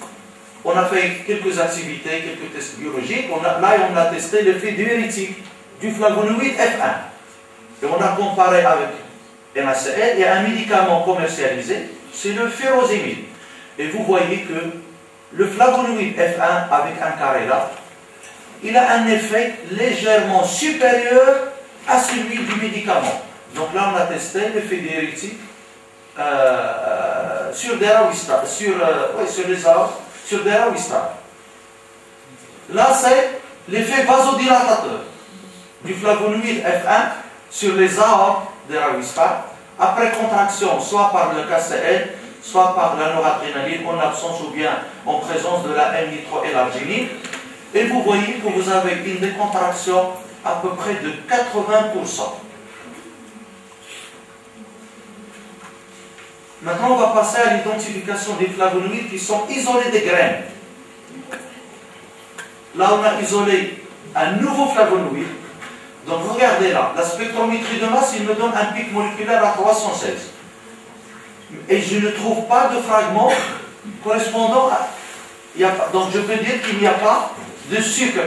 Speaker 2: on a fait quelques activités, quelques tests biologiques. Là, on a testé l'effet diurétique du flavonoïde F1. Et on a comparé avec NaCl. Il y a un médicament commercialisé, c'est le furosémide. Et vous voyez que le flavonoïde F1 avec un carré là, il a un effet légèrement supérieur à celui du médicament. Donc là, on a testé l'effet diurétique sur des rawistas, sur des rawistas. Là, c'est l'effet vasodilatateur du flavonoïde F1 sur les aortes des rawistas après contraction, soit par le KCl, soit par la noradrénaline en absence ou bien en présence de la N-nitroélarginine. Et vous voyez que vous avez une décontraction à peu près de 80%. Maintenant, on va passer à l'identification des flavonoïdes qui sont isolés des graines. Là, on a isolé un nouveau flavonoïde. Donc, regardez là, la spectrométrie de masse, il me donne un pic moléculaire à 316. Et je ne trouve pas de fragment correspondant à... Donc, je peux dire qu'il n'y a pas de sucre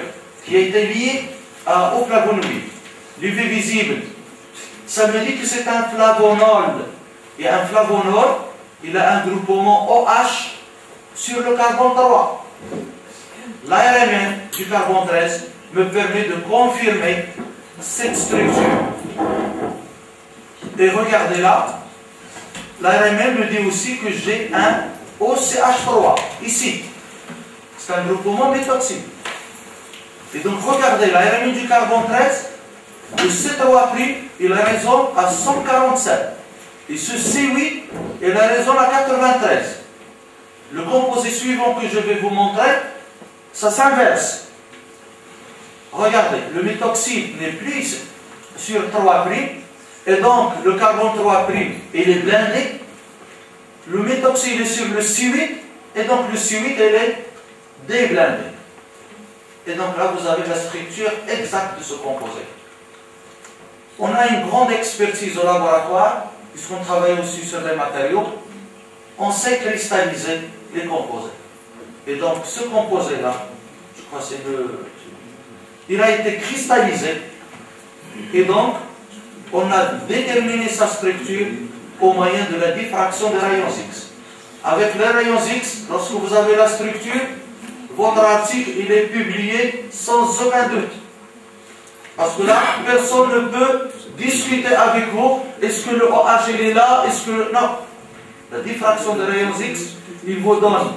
Speaker 2: qui a été lié au flavonoïde. L'UV visible, ça me dit que c'est un flavonol. Et un flavonol, il a un groupement OH sur le carbone 3. L'ARMN du carbone 13 me permet de confirmer cette structure. Et regardez là, l'ARMN me dit aussi que j'ai un OCH3, ici. C'est un groupement méthoxique. Et donc regardez, l'ARMN du carbone 13, le C3', il résonne à 147. Et ce C8, il résonne à 93. Le composé suivant que je vais vous montrer, ça s'inverse. Regardez, le méthoxyde n'est plus sur 3', et donc le carbone 3', il est blindé. Le méthoxyde est sur le C8, et donc le C8, il est déblindé. Et donc là, vous avez la structure exacte de ce composé. On a une grande expertise au laboratoire, puisqu'on travaille aussi sur les matériaux. on sait cristalliser les composés. Et donc, ce composé-là, je crois que c'est il a été cristallisé. Et donc, on a déterminé sa structure au moyen de la diffraction des rayons X. Avec les rayons X, lorsque vous avez la structure, votre article il est publié sans aucun doute. Parce que là, personne ne peut discuter avec vous. Est-ce que le OH il est là? Est-ce que... Non. La diffraction des rayons X, il vous donne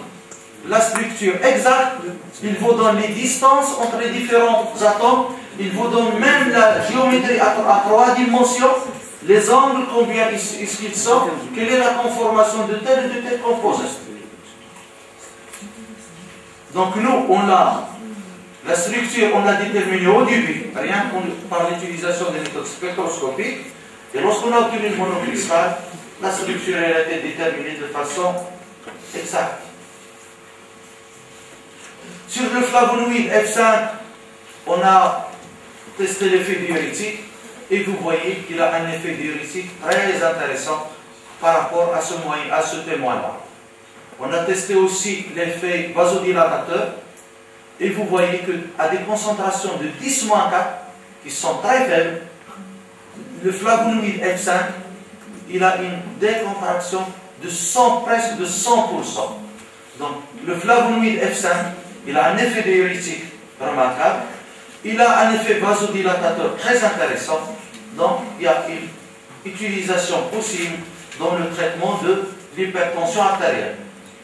Speaker 2: la structure exacte, il vous donne les distances entre les différents atomes, il vous donne même la géométrie à 3 dimensions, les angles, combien est-ce qu'ils sont, quelle est la conformation de tel et de tel composé. Donc nous, on a la structure, on l'a déterminée au début, rien que par l'utilisation des méthodes spectroscopiques, et lorsqu'on a obtenu le monocristal, la structure elle a été déterminée de façon exacte. Sur le flavonoïde F5, on a testé l'effet diurétique et vous voyez qu'il a un effet diurétique très intéressant par rapport à ce témoin-là. On a testé aussi l'effet vasodilatateur et vous voyez qu'à des concentrations de 10-4 qui sont très faibles, le flavonoïde F5 il a une décontraction de presque de 100%. Donc le flavonoïde F5 il a un effet diurétique remarquable, il a un effet vasodilatateur très intéressant, donc il y a une utilisation possible dans le traitement de l'hypertension artérielle.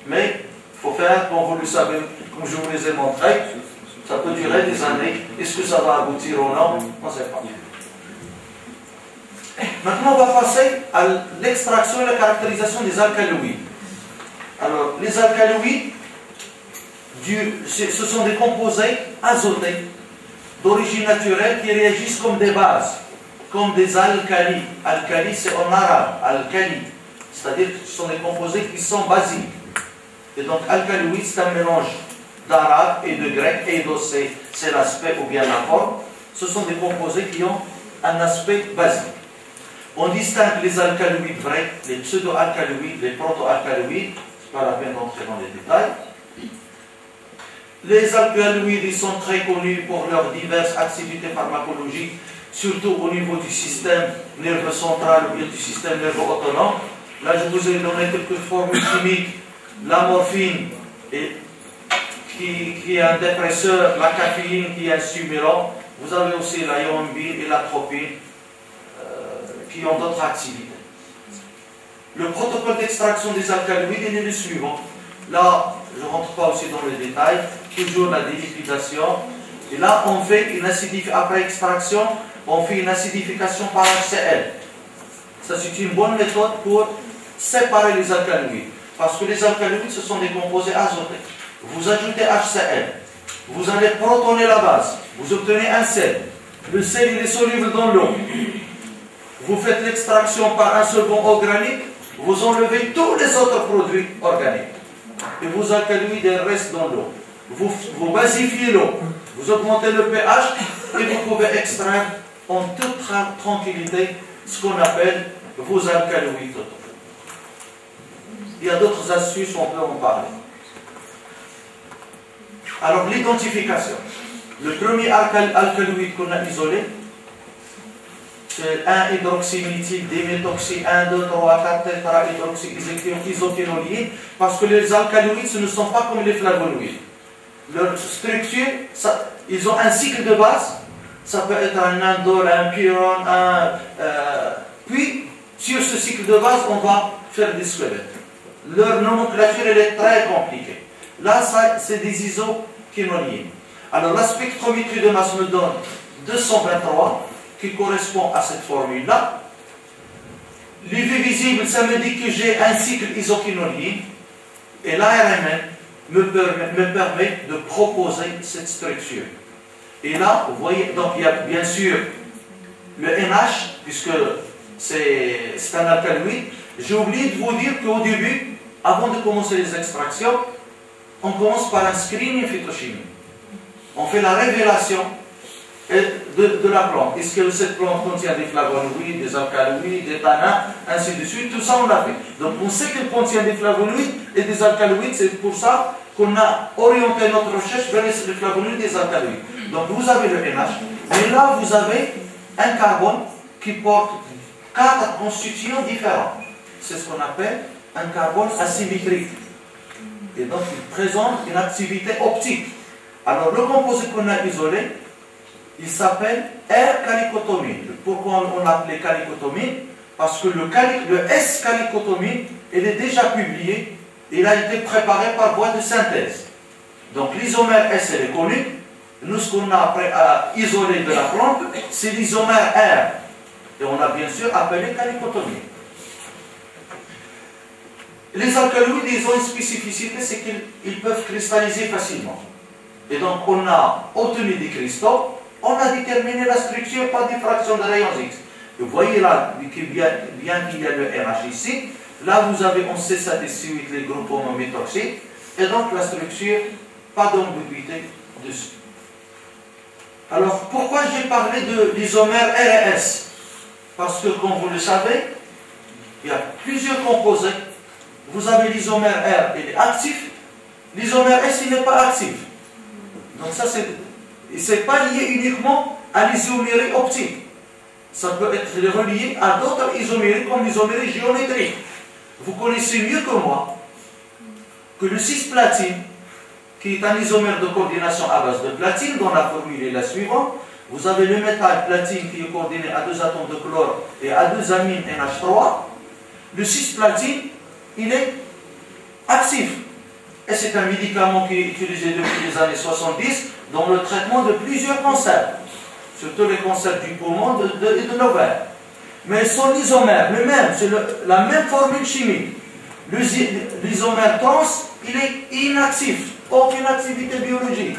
Speaker 2: Mais il faut faire, comme vous le savez, comme je vous les ai montré, ça peut durer des années. Est-ce que ça va aboutir ou non? On ne sait pas. Maintenant, on va passer à l'extraction et la caractérisation des alcaloïdes. Alors, les alcaloïdes, ce sont des composés azotés d'origine naturelle qui réagissent comme des bases, comme des alcalis. Alcali, c'est en arabe, alcali. C'est-à-dire que ce sont des composés qui sont basiques. Et donc, alcaloïde, c'est un mélange d'arabe et de grec, et d'océ, c'est l'aspect ou bien la forme. Ce sont des composés qui ont un aspect basique. On distingue les alcaloïdes vrais, les pseudo-alcaloïdes, les proto-alcaloïdes. Ce n'est pas la peine d'entrer dans les détails. Les alcaloïdes, ils sont très connus pour leurs diverses activités pharmacologiques, surtout au niveau du système nerveux central ou bien du système nerveux autonome. Là, je vous ai donné quelques formules chimiques. La morphine, qui est un dépresseur, la caféine, qui est un stimulant. Vous avez aussi la yombine et la tropine, qui ont d'autres activités. Le protocole d'extraction des alcaloïdes est le suivant. Là, je ne rentre pas aussi dans les détails. Toujours la délipidation. Et là, on fait une acidification. Après extraction, on fait une acidification par HCl. Ça, c'est une bonne méthode pour séparer les alcaloïdes. Parce que les alcaloïdes, ce sont des composés azotés. Vous ajoutez HCl. Vous allez protoner la base. Vous obtenez un sel. Le sel, il est soluble dans l'eau. Vous faites l'extraction par un solvant organique. Vous enlevez tous les autres produits organiques. Et vos alcaloïdes restent dans l'eau. Vous basifiez l'eau. Vous augmentez le pH et vous pouvez extraire en toute tranquillité ce qu'on appelle vos alcaloïdes totaux. Il y a d'autres astuces, on peut en parler. Alors, l'identification. Le premier alcaloïde qu'on a isolé, c'est 1-hydroxyméthyl déméthoxy 1, 2, 3, 4 tétrahydroxyisothénolié, parce que les alcaloïdes, ce ne sont pas comme les flavonoïdes. Leur structure, ils ont un cycle de base, ça peut être un indole, un pyrone, puis sur ce cycle de base, on va faire des squelettes. Leur nomenclature, elle est très compliquée. Là, c'est des isoquinonides. Alors, la spectrométrie de masse me donne 223, qui correspond à cette formule-là. L'UV visible, ça me dit que j'ai un cycle isoquinonique. Et l'ARMN me permet de proposer cette structure. Et là, vous voyez, donc il y a bien sûr le NH, puisque c'est un alcaloïde. J'ai oublié de vous dire qu'au début, avant de commencer les extractions, on commence par un screening phytochimique. On fait la révélation de la plante. Est-ce que cette plante contient des flavonoïdes, des alcaloïdes, des tanins, ainsi de suite? Tout ça, on l'a fait. Donc, on sait qu'elle contient des flavonoïdes et des alcaloïdes. C'est pour ça qu'on a orienté notre recherche vers les flavonoïdes et les alcaloïdes. Donc, vous avez le NH. Mais là, vous avez un carbone qui porte 4 constituants différents. C'est ce qu'on appelle un carbone asymétrique. Et donc, il présente une activité optique. Alors, le composé qu'on a isolé, il s'appelle R-calicotomine. Pourquoi on l'appelait calicotomine? Parce que le S-calicotomine, il est déjà publié, il a été préparé par voie de synthèse. Donc, l'isomère S, elle est connue. Nous, ce qu'on a isolé de la plante, c'est l'isomère R. Et on a bien sûr appelé calicotomine. Les alcaloïdes, ils ont une spécificité, c'est qu'ils peuvent cristalliser facilement. Et donc, on a obtenu des cristaux, on a déterminé la structure par diffraction de rayons X. Et vous voyez là, bien qu'il y a le RH ici, là vous avez en C7-C8 les groupes homométoxiques, et donc la structure, pas d'ambiguïté dessus. Alors, pourquoi j'ai parlé de l'isomère R et S? Parce que, comme vous le savez, il y a plusieurs composés. Vous avez l'isomère R, il est actif. L'isomère S, il n'est pas actif. Donc ça, c'est pas lié uniquement à l'isomérie optique. Ça peut être relié à d'autres isoméries, comme l'isomérie géométrique. Vous connaissez mieux que moi que le cis-platine, qui est un isomère de coordination à base de platine, dont la formule est la suivante. Vous avez le métal platine qui est coordonné à 2 atomes de chlore et à 2 amines NH3. Le cis-platine, il est actif. Et c'est un médicament qui est utilisé depuis les années 70 dans le traitement de plusieurs cancers, surtout les cancers du poumon et de l'ovaire. Mais son isomère, le même, c'est la même formule chimique. L'isomère trans, il est inactif, aucune activité biologique.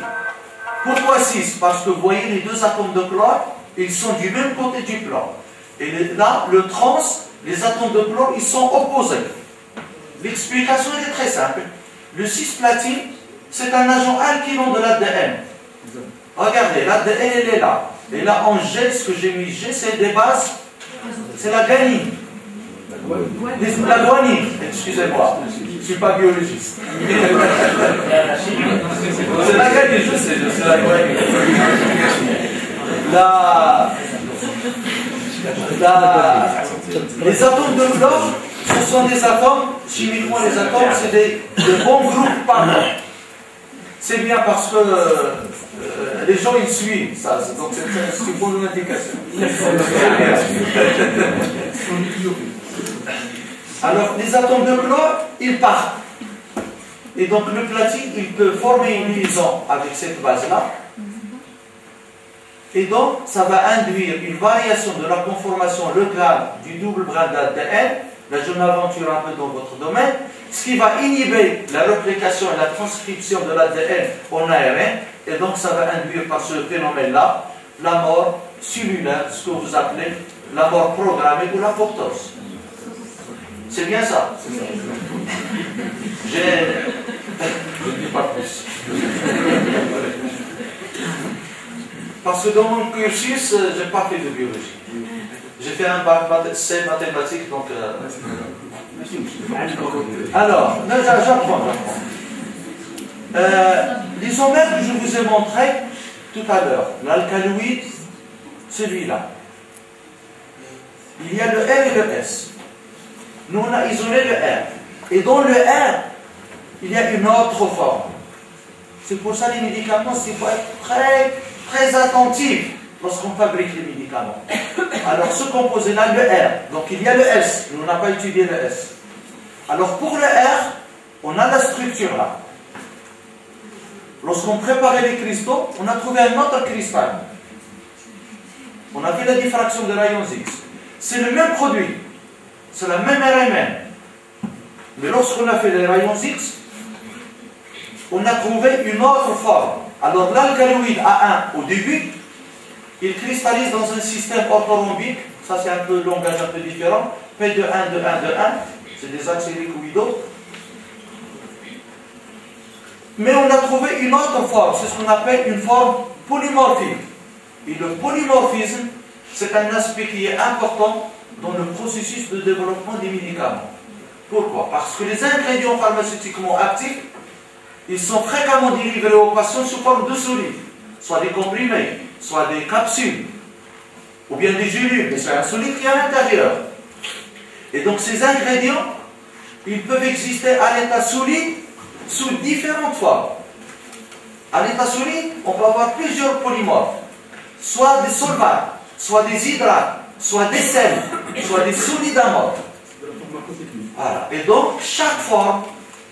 Speaker 2: Pourquoi 6? Parce que vous voyez les 2 atomes de chlore, ils sont du même côté du plan. Et là, le trans, les atomes de chlore, ils sont opposés. L'explication est très simple. Le cis-platine, c'est un agent alkylant de l'ADN. Regardez, l'ADN, elle est là. Et là, en G, ce que j'ai mis G, c'est des bases. C'est la guanine. La guanine, excusez-moi. Je ne suis pas biologiste. C'est la guanine, je sais, c'est la guanine. Les atomes de chlore, ce sont des atomes, chimiquement les atomes, c'est de bons groupes parlants. C'est bien parce que les gens ils suivent ça, donc c'est une bonne indication. Alors les atomes de chlore, ils partent. Et donc le platine, il peut former une liaison avec cette base-là. Et donc ça va induire une variation de la conformation locale du double brin d'ADN. Là, je m'aventure un peu dans votre domaine, ce qui va inhiber la réplication et la transcription de l'ADN en ARN, et donc ça va induire par ce phénomène-là la mort cellulaire, ce que vous appelez la mort programmée ou l'apoptose. C'est bien ça? Je ne dis pas plus. Parce que dans mon cursus, je n'ai pas fait de biologie. J'ai fait un bac C mathématiques, donc... Alors, j'apprends. L'isomère que je vous ai montré tout à l'heure, l'alcaloïde, celui-là. Il y a le R et le S. Nous, on a isolé le R. Et dans le R, il y a une autre forme. C'est pour ça que les médicaments, il faut être très, très attentif lorsqu'on fabrique les médicaments. Alors, ce composé-là, le R. Donc, il y a le S. Nous, on n'a pas étudié le S. Alors, pour le R, on a la structure là. Lorsqu'on préparait les cristaux, on a trouvé un autre cristal. On a fait la diffraction de rayons X. C'est le même produit. C'est la même RMN. Mais lorsqu'on a fait les rayons X, on a trouvé une autre forme. Alors, l'alcaloïde A1, au début, il cristallise dans un système orthorhombique. Ça, c'est un peu langage un peu différent. P de 1, de 1, de 1. C'est des axes hélicoïdaux. Mais on a trouvé une autre forme. C'est ce qu'on appelle une forme polymorphique. Et le polymorphisme, c'est un aspect qui est important dans le processus de développement des médicaments. Pourquoi? Parce que les ingrédients pharmaceutiquement actifs, ils sont fréquemment délivrés aux patients sous forme de solides, soit des comprimés, soit des capsules, ou bien des gélules, mais c'est un solide qui est à l'intérieur. Et donc ces ingrédients, ils peuvent exister à l'état solide sous différentes formes. À l'état solide, on peut avoir plusieurs polymorphes, soit des solvates, soit des hydrates, soit des sels, soit des solides amorphes. Voilà. Et donc, chaque forme,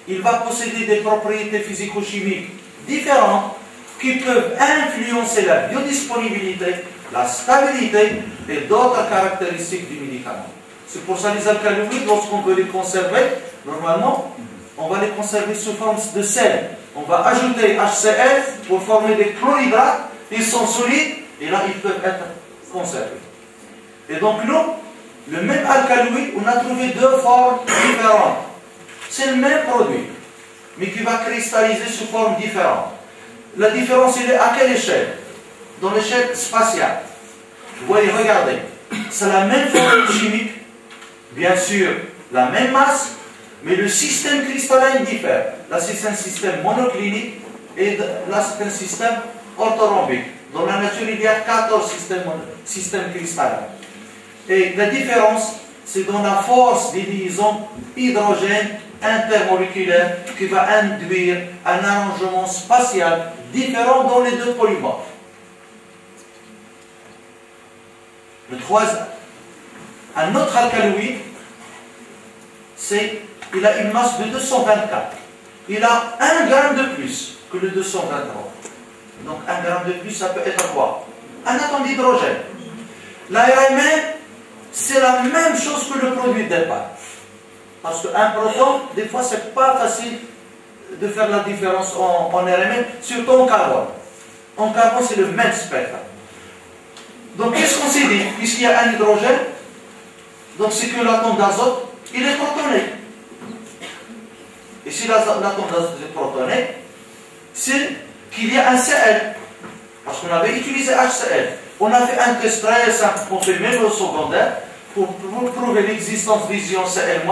Speaker 2: il va posséder des propriétés physico-chimiques différentes qui peuvent influencer la biodisponibilité, la stabilité et d'autres caractéristiques du médicament. C'est pour ça que les alcaloïdes, lorsqu'on veut les conserver, normalement, on va les conserver sous forme de sel. On va ajouter HCl pour former des chlorhydrates, ils sont solides, et là, ils peuvent être conservés. Et donc, nous, le même alcaloïde, on a trouvé deux formes différentes. C'est le même produit, mais qui va cristalliser sous forme différente. La différence, elle est à quelle échelle? Dans l'échelle spatiale. Vous voyez, regardez, c'est la même forme chimique, bien sûr, la même masse, mais le système cristallin diffère. Là, c'est un système monoclinique et là, c'est un système orthorhombique. Dans la nature, il y a 14 systèmes cristallins. Et la différence, c'est dans la force des liaisons hydrogène intermoléculaire qui va induire un arrangement spatial différent dans les deux polymorphes. Le troisième, un autre alcaloïde, il a une masse de 224. Il a 1 gramme de plus que le 223. Donc 1 gramme de plus, ça peut être quoi? Un atome d'hydrogène. L'ARMN, c'est la même chose que le produit de départ. Parce qu'un proton, des fois, c'est pas facile de faire la différence en RMN, surtout en carbone. En carbone, c'est le même spectre. Donc, qu'est-ce qu'on s'est dit? Puisqu'il y a un hydrogène, donc c'est que l'atome d'azote, il est protoné. Et si l'atome d'azote est protoné, c'est qu'il y a un Cl. Parce qu'on avait utilisé HCl. On a fait un test très simple, on fait même au secondaire, pour prouver l'existence des ions Cl-,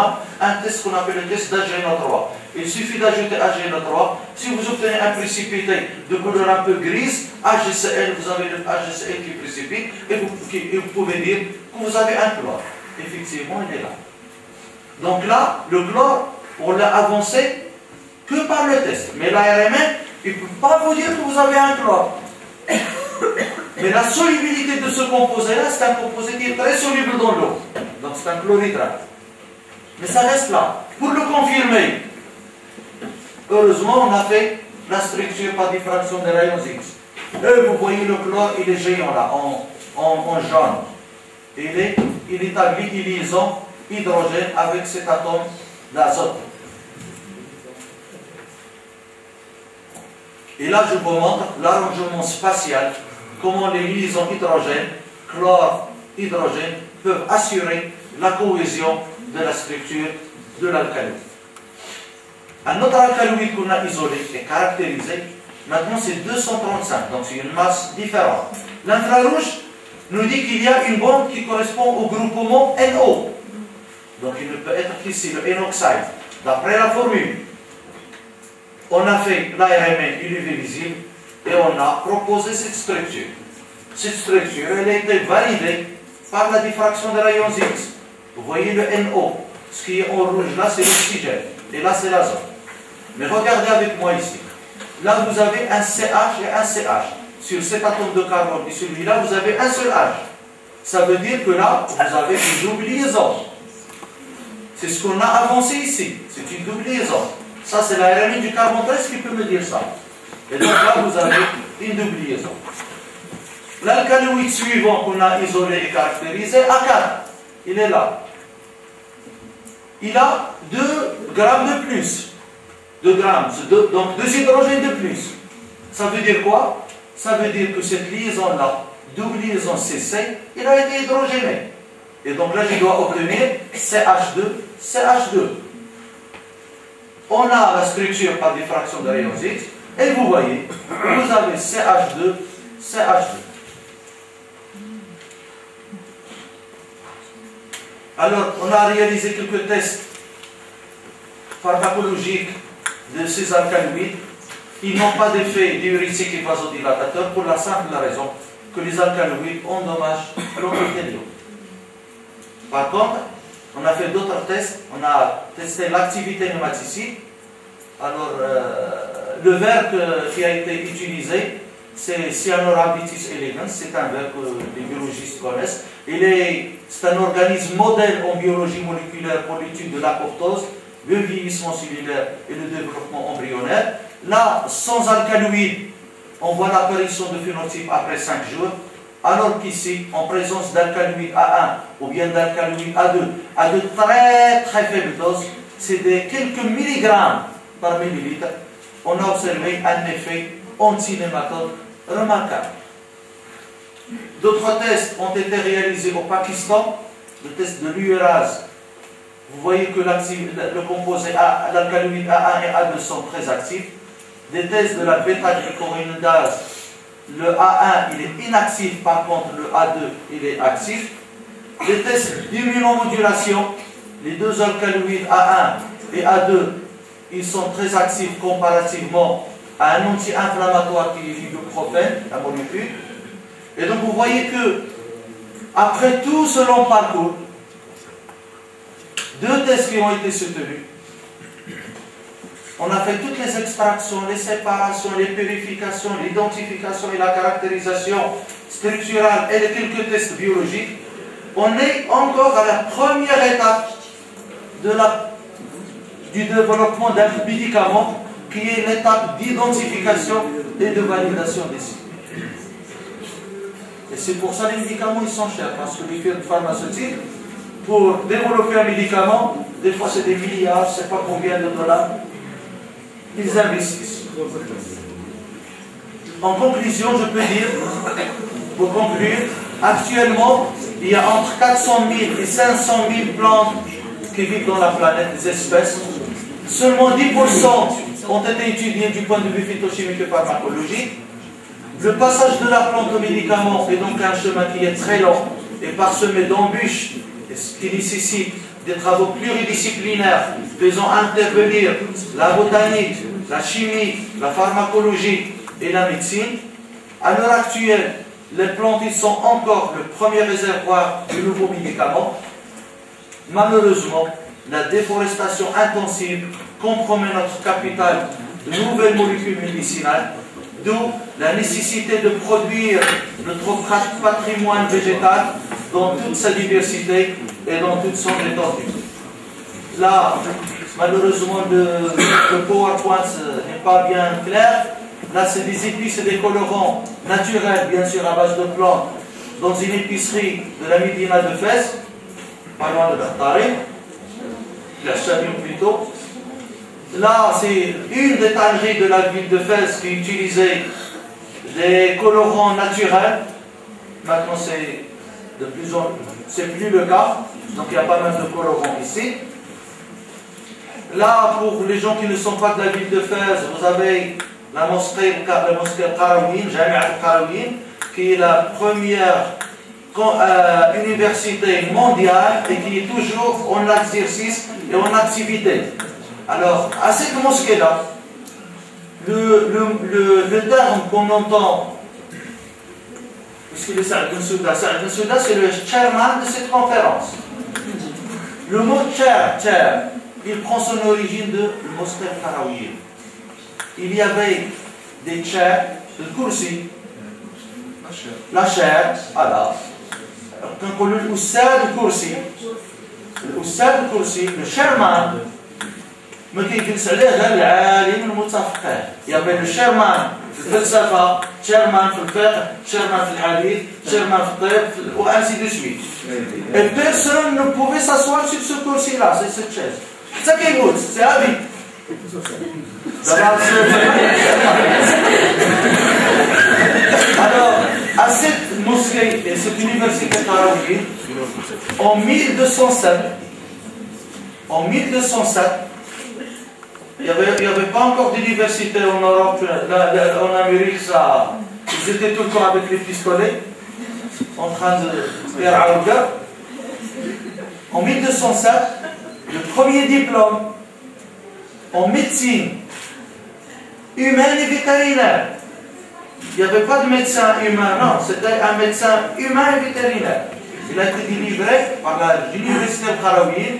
Speaker 2: un test qu'on appelle le test d'HNO3. Il suffit d'ajouter HNO3. Si vous obtenez un précipité de couleur un peu grise, HCl, vous avez le HCl qui précipite, et vous pouvez dire que vous avez un chlore. Effectivement, il est là. Donc là, le chlore, on l'a avancé que par le test. Mais l'ARMN, il ne peut pas vous dire que vous avez un chlore. Mais la solubilité de ce composé-là, c'est un composé qui est très soluble dans l'eau. Donc c'est un chlorhydrate. Mais ça reste là. Pour le confirmer, heureusement, on a fait la structure par diffraction des rayons X. Et vous voyez le chlore, il est géant là, en jaune. Il établit une liaison hydrogène avec cet atome d'azote. Et là, je vous montre l'arrangement spatial, comment les liaisons hydrogène, chlore, hydrogène, peuvent assurer la cohésion de la structure de l'alcaloïde. Un autre alcaloïde qu'on a isolé et caractérisé, maintenant c'est 235, donc c'est une masse différente. L'infrarouge nous dit qu'il y a une bombe qui correspond au groupement NO. Donc il ne peut être qu'ici le N-oxyde, d'après la formule. On a fait l'ARMN UV visible et on a proposé cette structure. Cette structure, elle a été validée par la diffraction des rayons X. Vous voyez le NO. Ce qui est en rouge là, c'est l'oxygène. Et là, c'est l'azote. Mais regardez avec moi ici. Là, vous avez un CH et un CH. Sur cet atome de carbone et celui-là, vous avez un seul H. Ça veut dire que là, vous avez une double liaison. C'est ce qu'on a avancé ici. C'est une double liaison. Ça, c'est la RMN du carbone 13 qui peut me dire ça. Et donc là, vous avez une double liaison. L'alcaloïde suivant qu'on a isolé et caractérisé, A4, il est là. Il a 2 grammes de plus. 2 grammes, donc 2 hydrogènes de plus. Ça veut dire quoi? Ça veut dire que cette liaison-là, double liaison CC, il a été hydrogéné. Et donc là, je dois obtenir CH2, CH2. On a la structure par diffraction de rayons X, et vous voyez, vous avez CH2, CH2. Alors, on a réalisé quelques tests pharmacologiques de ces alcaloïdes. Ils n'ont pas d'effet diurétique et vasodilatateur pour la simple raison que les alcaloïdes endommagent l'endothélium. Par contre, on a fait d'autres tests. On a testé l'activité pneumaticide. Alors, le verre qui a été utilisé, c'est Cyanorhabditis elegans. C'est un verre que les biologistes connaissent. C'est un organisme modèle en biologie moléculaire pour l'étude de l'apoptose, le vieillissement cellulaire et le développement embryonnaire. Là, sans alcaloïdes, on voit l'apparition de phénotypes après 5 jours, alors qu'ici, en présence d'alcaloïdes A1 ou bien d'alcaloïdes A2, à de très très faibles doses, c'est de quelques milligrammes par millilitre, on a observé un effet antinématode remarquable. D'autres tests ont été réalisés au Pakistan, le test de l'urase. Vous voyez que le composé l'alcaloïde A1 et A2 sont très actifs. Des tests de la bêta-glucuronidase, le A1 il est inactif, par contre le A2 il est actif. Des tests d'immunomodulation, les deux alcaloïdes A1 et A2 ils sont très actifs comparativement à un anti-inflammatoire qui est l'ibuprofène, la molécule. Et donc vous voyez que après tout ce long parcours, deux tests qui ont été soutenus, on a fait toutes les extractions, les séparations, les purifications, l'identification et la caractérisation structurale et les quelques tests biologiques. On est encore à la première étape du développement d'un médicament qui est l'étape d'identification et de validation des cycles. Et c'est pour ça que les médicaments ils sont chers, parce que les firmes pharmaceutiques, pour développer un médicament, des fois c'est des milliards, je ne sais pas combien de dollars, ils investissent. En conclusion, je peux dire, pour conclure, actuellement, il y a entre 400 000 et 500 000 plantes qui vivent dans la planète, des espèces. Seulement 10% ont été étudiés du point de vue phytochimique et pharmacologique. Le passage de la plante au médicament est donc un chemin qui est très long et parsemé d'embûches, qui nécessite des travaux pluridisciplinaires faisant intervenir la botanique, la chimie, la pharmacologie et la médecine. À l'heure actuelle, les plantes ils sont encore le premier réservoir de nouveaux médicaments. Malheureusement, la déforestation intensive compromet notre capital de nouvelles molécules médicinales, d'où la nécessité de produire notre patrimoine végétal dans toute sa diversité et dans toute son étendue. Là, malheureusement, le PowerPoint n'est pas bien clair. Là, c'est des épices et des colorants naturels, bien sûr, à base de plantes, dans une épicerie de la Médina de Fès, pas loin de Bertari, la Chamine plutôt. Là, c'est une des tanneries de la ville de Fès qui utilisait des colorants naturels. Maintenant, c'est plus le cas. Donc, il y a pas mal de colorants ici. Là, pour les gens qui ne sont pas de la ville de Fès, vous avez la mosquée Al-Qarawin, Jami'a Al-Qarawin, qui est la première université mondiale et qui est toujours en exercice et en activité. Alors, à cette mosquée-là, le terme qu'on entend, puisque le Saad bin Souda, c'est le chairman de cette conférence. Le mot chair, il prend son origine de mosquée Al-Qarawiyya. Il y avait des chairs, le kursi, la chair, voilà. Quand on dit l'Oussad Kursi, le chairman, ما كيجلس عليه غير العالم المتفقه. Il y avait le chairman في الفلسفه, chairman في الفقه, chairman في الحديث, chairman في الطب, et ainsi de suite. Et personne ne pouvait s'asseoir sur ce kursi-là, c'est cette chaise. Ça qui est c'est à vie. Alors, à cette mosquée et cette université Qarawiyya, en 1207, il n'y avait pas encore d'université en Europe, en Amérique, ils étaient tout le temps avec les pistolets, en train de faire un regard. en 1207, le premier diplôme en médecine humaine et vétérinaire. Il n'y avait pas de médecin humain, non, c'était un médecin humain et vétérinaire. Il a été délivré par l'université de Qarawiyyin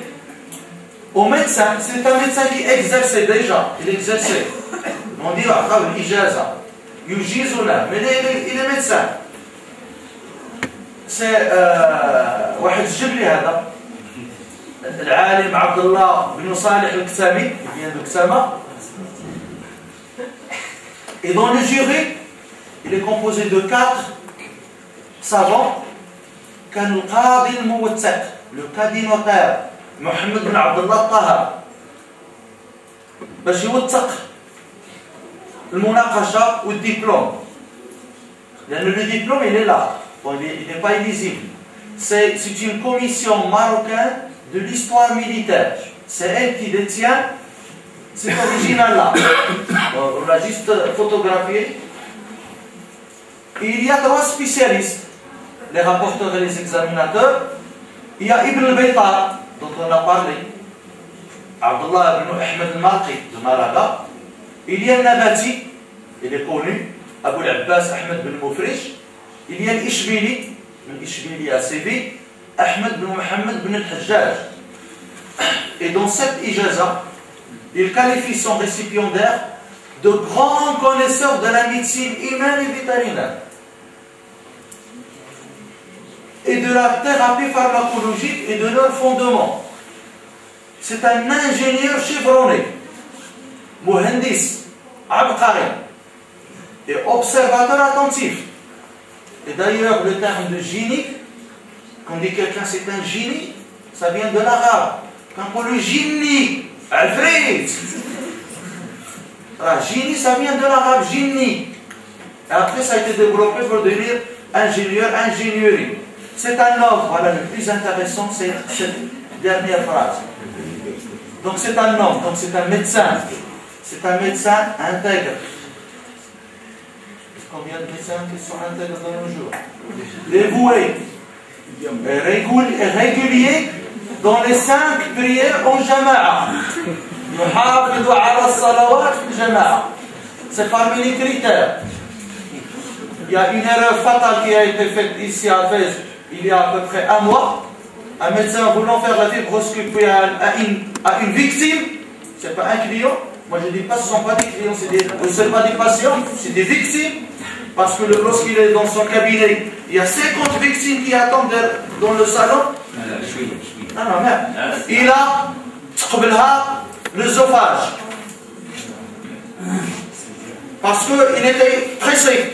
Speaker 2: au médecin. C'est un médecin qui exerçait déjà, il exerçait. On dit, il ijaza, yujizuna, mais il est médecin. C'est واحد الجبلي هذا العالم عبد الله بن صالح الكتامي qui vient de Ksama. Et dans le jury, il est composé de 4 savants. كان القاضي الموثق, le قاضي notaire محمد بن عبد الله الطاهر, باش يوثق المناقشه والدبلوم. لأن le diplôme il est là. Bon, il n'est pas illisible. C'est une commission marocaine de l'histoire militaire. C'est elle qui détient cet original-là. On l'a juste photographié. Et il y a 3 spécialistes, les rapporteurs et les examinateurs. Il y a Ibn al-Baytar, dont on a parlé, Abdullah ibn Ahmed al-Malqi de Malaga. Il y a Nabati, il est connu, Abu al-Abbas Ahmed bin Moufrish. Il y a l'Ishbili, l'Ishbili à Séville, Ahmed bin Mohamed bin al-Hajjaj. Et dans cette ijaza, il qualifie son récipiendaire de grands connaisseurs de la médecine humaine et vétérinaire et de la thérapie pharmacologique et de leurs fondements. C'est un ingénieur chevronné, Mohandis, Abqari, et observateur attentif. Et d'ailleurs, le terme de génie, quand on dit quelqu'un c'est un génie, ça vient de l'arabe. Quand on dit le génie, Alfred, génie, ça vient de l'arabe, génie. Et après, ça a été développé pour devenir ingénieur, ingénierie. C'est un homme, voilà, le plus intéressant, c'est cette dernière phrase. Donc c'est un homme, donc c'est un médecin. C'est un médecin intègre. Combien de médecins qui sont intègres dans nos jours? Dévoués, réguliers dans les 5 prières en jama'a. C'est parmi les critères. Il y a une erreur fatale qui a été faite ici à Fès il y a à peu près 1 mois. Un médecin voulant faire la fibroscopie à une victime, ce n'est pas un client. Moi je ne dis pas que ce ne sont pas des clients, ce ne sont pas des patients, c'est des victimes. Parce que lorsqu'il est dans son cabinet, il y a 50 victimes qui attendent dans le salon. Non, non, merde. Il a l'œsophage. Parce qu'il était pressé.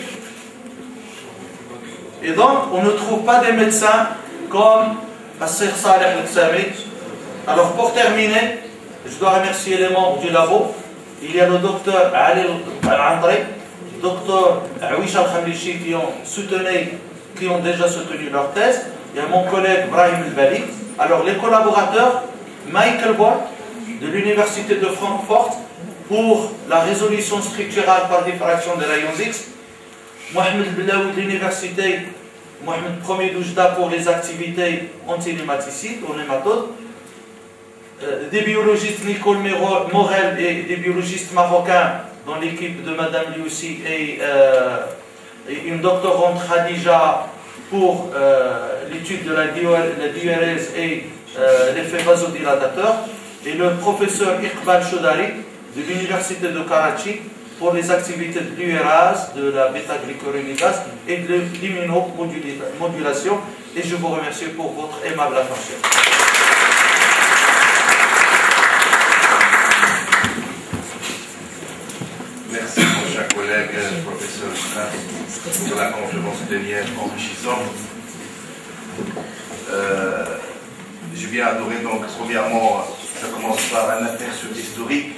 Speaker 2: Et donc, on ne trouve pas des médecins comme As-Cheikh Saleh Al-Ksami. Alors, pour terminer, je dois remercier les membres du labo. Il y a le docteur Ali Al-Andri, docteur Awish Al-Khamlichi qui ont déjà soutenu leur thèse. Il y a mon collègue Brahim Al-Bali. Alors, les collaborateurs, Michael Boyd de l'Université de Francfort pour la résolution structurale par diffraction des rayons X, Mohamed Belaoui de l'Université Mohamed Ier d'Oujda pour les activités anti-nématicides, aux nématodes, des biologistes Nicole Morel et des biologistes marocains dans l'équipe de Madame Liussi et une doctorante Khadija pour l'étude de la diurèse et l'effet vasodilatateur, et le professeur Iqbal Choudari de l'Université de Karachi pour les activités de l'URAS, de la bêta-glycuronidase et de l'immunomodulation. Et je vous remercie pour votre aimable attention.
Speaker 1: Merci mon cher collègue, professeur Strass, pour la conférence plénière enrichissante. J'ai bien adoré, donc premièrement, ça commence par un aperçu historique.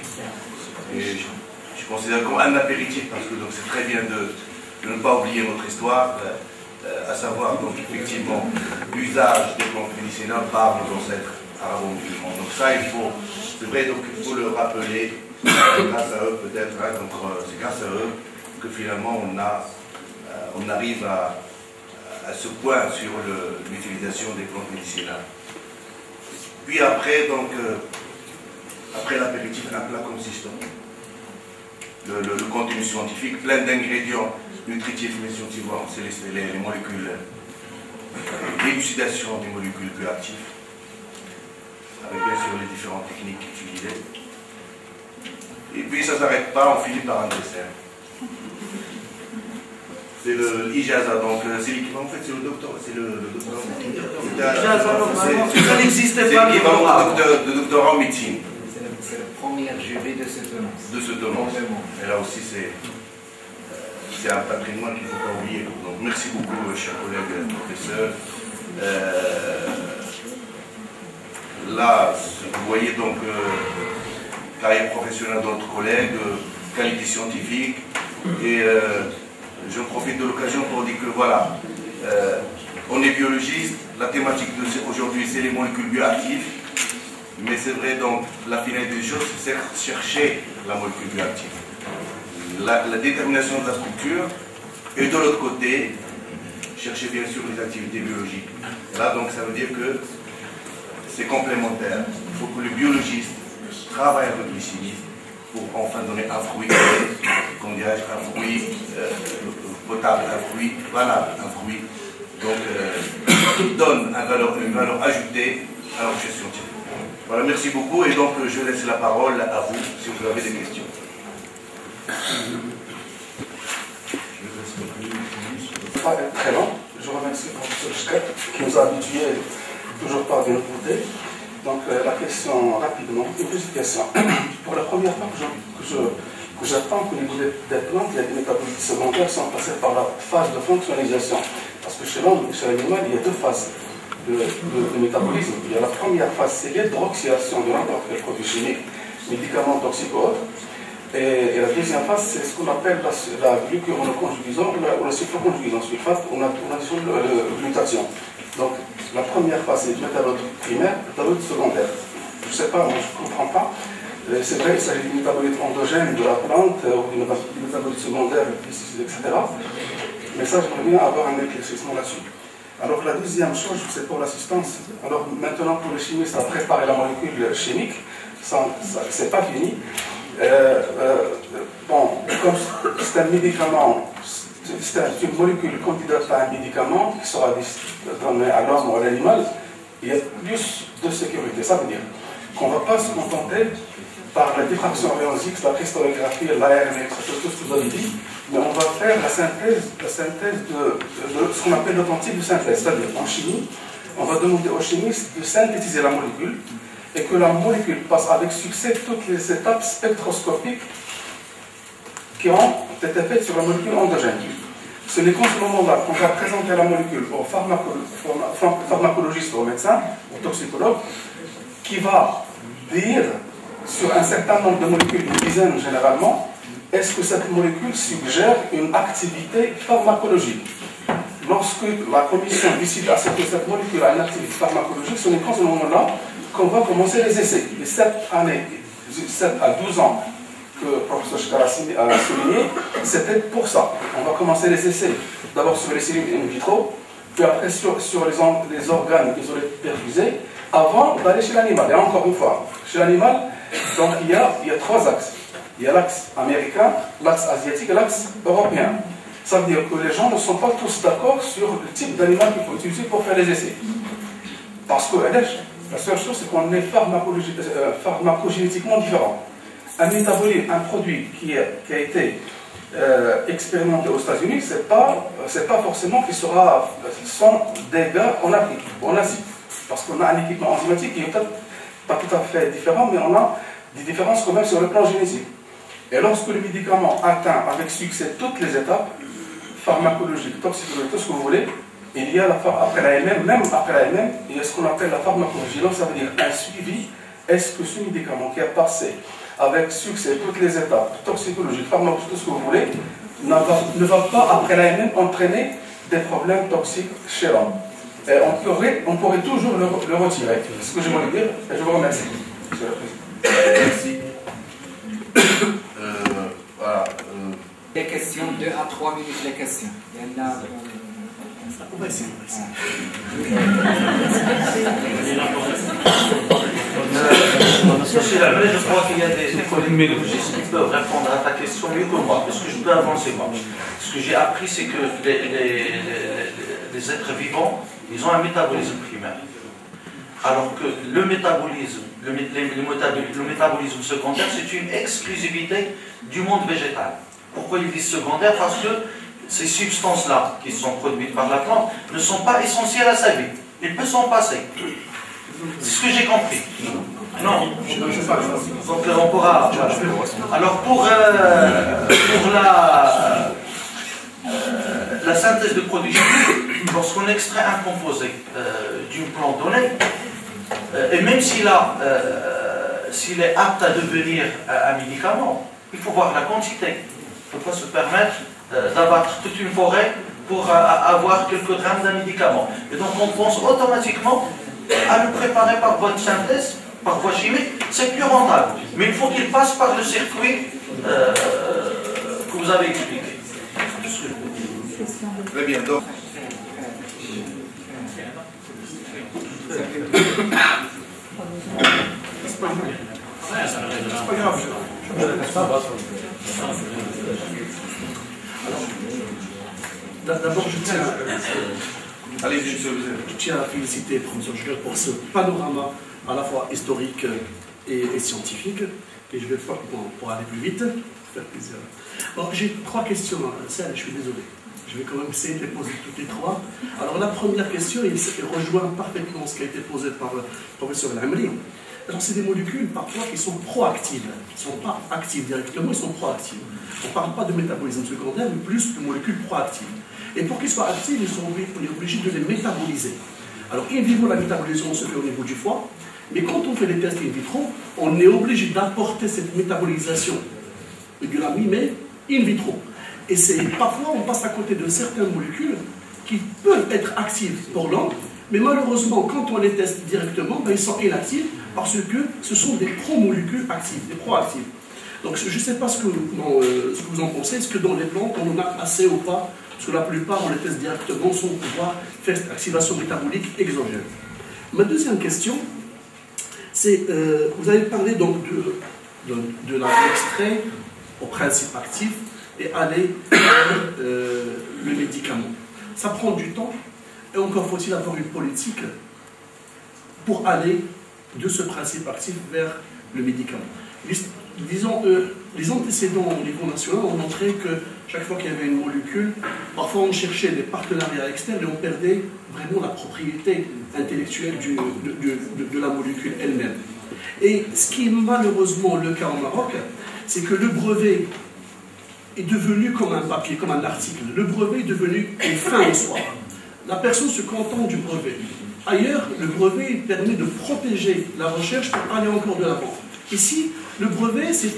Speaker 1: Et je considère comme un apéritif parce que c'est très bien de ne pas oublier notre histoire, à savoir donc effectivement l'usage des plantes médicinales par nos ancêtres arabo-musulmans. Donc ça, c'est vrai, donc il faut le rappeler, grâce à eux peut-être, hein, donc c'est grâce à eux que finalement on arrive à ce point sur l'utilisation des plantes médicinales. Puis après, donc, après l'apéritif, un plat consistant. Le contenu scientifique, plein d'ingrédients nutritifs, mais scientifiquement, c'est les molécules, l'élucidation des molécules bioactives, avec bien sûr les différentes techniques utilisées. Et puis ça ne s'arrête pas, on finit par un dessert. C'est le ijaza, donc c'est l'équivalent, en fait, c'est le docteur. C'est le doctorat.
Speaker 3: Ça n'existait pas.
Speaker 1: C'est l'équivalent de doctorat en médecine.
Speaker 4: C'est la première jury de ce tenance.
Speaker 1: De ce tenance. Et là aussi, c'est un patrimoine qu'il ne faut pas oublier. Donc, merci beaucoup, chers collègues professeurs. Là, vous voyez donc carrière professionnelle de notre collègue, qualité scientifique. Et je profite de l'occasion pour dire que voilà, on est biologiste. La thématique d'aujourd'hui, c'est les molécules bioactives. Mais c'est vrai, donc, la finalité des choses, c'est chercher la molécule bioactive. La détermination de la structure, et de l'autre côté, chercher bien sûr les activités biologiques. Là, donc, ça veut dire que c'est complémentaire. Il faut que le biologiste travaille avec les chimistes pour enfin donner un fruit, qu'on dirait un fruit potable, un fruit valable, un fruit donc donne une valeur ajoutée à la recherche scientifique. Voilà, merci beaucoup et donc je laisse la parole à vous si vous avez des questions.
Speaker 5: Pas être très long. Je remercie le professeur Schkett qui nous a habitués toujours par des nouveautés. Donc la question rapidement, une petite question. Pour la première fois que j'apprends qu'au niveau des plantes, les métabolites secondaires sont passés par la phase de fonctionnalisation. Parce que chez l'homme et chez l'animal, il y a deux phases de métabolisme. Il y a la première phase, c'est l'hydroxylation de n'importe quel produit chimique, médicaments toxiques ou autres. Et la deuxième phase, c'est ce qu'on appelle la glucuronoconjugaison ou la sulfoconjugaison sulfate, on a dit de glutation. Donc la première phase, c'est le métabolites primaire, le métabolites secondaire. Je ne sais pas, moi je ne comprends pas. C'est vrai, il s'agit du métabolite endogène de la plante, ou du métabolite secondaire, etc. Mais ça, j'aimerais bien avoir un éclaircissement là-dessus. Alors la deuxième chose, c'est pour l'assistance. Alors maintenant, pour les chimistes, à préparer la molécule chimique, c'est pas fini. Bon, comme c'est un médicament, c'est une molécule candidate à un médicament qui sera donné à l'homme ou à l'animal, il y a plus de sécurité. Ça veut dire qu'on ne va pas se contenter par la diffraction rayons X, la cristallographie, l'ARN, tout ce que vous avez dit, mais on va faire la synthèse de ce qu'on appelle l'authentique de synthèse. C'est-à-dire, en chimie, on va demander aux chimistes de synthétiser la molécule et que la molécule passe avec succès toutes les étapes spectroscopiques qui ont été faites sur la molécule endogène. Ce n'est qu'en ce moment-là qu'on va présenter la molécule au pharmacologiste, au médecin, au toxicologue, qui va dire sur un certain nombre de molécules, une dizaine généralement, est-ce que cette molécule suggère une activité pharmacologique? Lorsque la commission décide à ce que cette molécule a une activité pharmacologique, ce n'est qu'en ce moment-là qu'on va commencer les essais. Les 7 à 12 ans que le professeur Schkett a souligné, c'était pour ça. On va commencer les essais, d'abord sur les cellules in vitro, puis après sur les organes isolés perfusés, avant d'aller chez l'animal. Et encore une fois, chez l'animal, donc il y a 3 axes. Il y a l'axe américain, l'axe asiatique et l'axe européen. Ça veut dire que les gens ne sont pas tous d'accord sur le type d'animal qu'il faut utiliser pour faire les essais. Parce que la seule chose, c'est qu'on est pharmacogénétiquement différent. Un métabolite, un produit qui a été expérimenté aux États-Unis, c'est pas forcément qu'il sera sans dégâts en Afrique ou en Asie. Parce qu'on a un équipement enzymatique qui est peut-être pas tout à fait différent, mais on a des différences quand même sur le plan génétique. Et lorsque le médicament atteint avec succès toutes les étapes, pharmacologiques, toxicologiques, tout ce que vous voulez, il y a après l'AMM, même après l'AMM, il y a ce qu'on appelle la pharmacovigilance, ça veut dire un suivi. Est-ce que ce médicament qui a passé avec succès toutes les étapes toxicologiques, pharmacologiques, tout ce que vous voulez, ne va pas après l'AMM entraîner des problèmes toxiques chez l'homme? Et on pourrait toujours le retirer. C'est ce que je voulais dire, et je vous remercie.
Speaker 1: Merci. Voilà.
Speaker 4: Les questions, 2 à 3 minutes les questions. Il y en a
Speaker 3: On va essayer.
Speaker 2: Monsieur Lamblay, je crois qu'il y a des collègues qui peuvent répondre à ta question mieux que moi, parce que je peux avancer moi. Ce que j'ai appris, c'est que les êtres vivants, ils ont un métabolisme primaire. Alors que le métabolisme secondaire, c'est une exclusivité du monde végétal. Pourquoi ils disent secondaire? Parce que ces substances-là, qui sont produites par la plante, ne sont pas essentielles à sa vie. Il peut s'en passer. C'est ce que j'ai compris. Non. Donc on pourra... Alors pour la synthèse de produits chimiques, lorsqu'on extrait un composé d'une plante donnée, et même s'il est apte à devenir un médicament, il faut voir la quantité. Il ne faut pas se permettre d'abattre toute une forêt pour avoir quelques grammes d'un médicament. Et donc on pense automatiquement à le préparer par voie de synthèse, par voie chimique, c'est plus rentable. Mais il faut qu'il passe par le circuit que vous avez expliqué.
Speaker 1: Très bien, donc.
Speaker 3: C'est pas grave. D'abord, je tiens à féliciter le professeur Jules pour ce panorama à la fois historique et scientifique. Et je vais faire pour aller plus vite, faire plaisir. Alors, j'ai 3 questions, Celle, je suis désolé. Je vais quand même essayer de les poser toutes les 3. Alors, la première question, elle rejoint parfaitement ce qui a été posé par le professeur Lamblay. Alors, c'est des molécules parfois qui sont proactives, qui ne sont pas actives directement, ils sont proactives. On ne parle pas de métabolisme secondaire, mais plus de molécules proactives. Et pour qu'ils soient actifs, on est obligé de les métaboliser. Alors, in vivo, la métabolisation se fait au niveau du foie, mais quand on fait les tests in vitro, on est obligé d'apporter cette métabolisation de la mimer in vitro. Et parfois, on passe à côté de certaines molécules qui peuvent être actives pour l'homme, mais malheureusement, quand on les teste directement, ils sont inactifs parce que ce sont des promolécules actives, des proactives. Donc, je ne sais pas ce que vous en pensez. Est-ce que dans les plantes, on en a assez ou pas? Parce que la plupart, on les teste directement sans pouvoir faire cette activation métabolique exogène. Ma deuxième question, c'est, vous avez parlé donc de l'extrait au principe actif et aller vers le médicament. Ça prend du temps et encore faut-il avoir une politique pour aller de ce principe actif vers le médicament. Disons, les antécédents au niveau national ont montré que chaque fois qu'il y avait une molécule, parfois on cherchait des partenariats externes et on perdait vraiment la propriété intellectuelle de la molécule elle-même. Et ce qui est malheureusement le cas au Maroc, c'est que le brevet est devenu comme un papier, comme un article. Le brevet est devenu une fin en soi. La personne se contente du brevet. Ailleurs, le brevet permet de protéger la recherche pour aller encore de l'avant. Ici, le brevet, c'est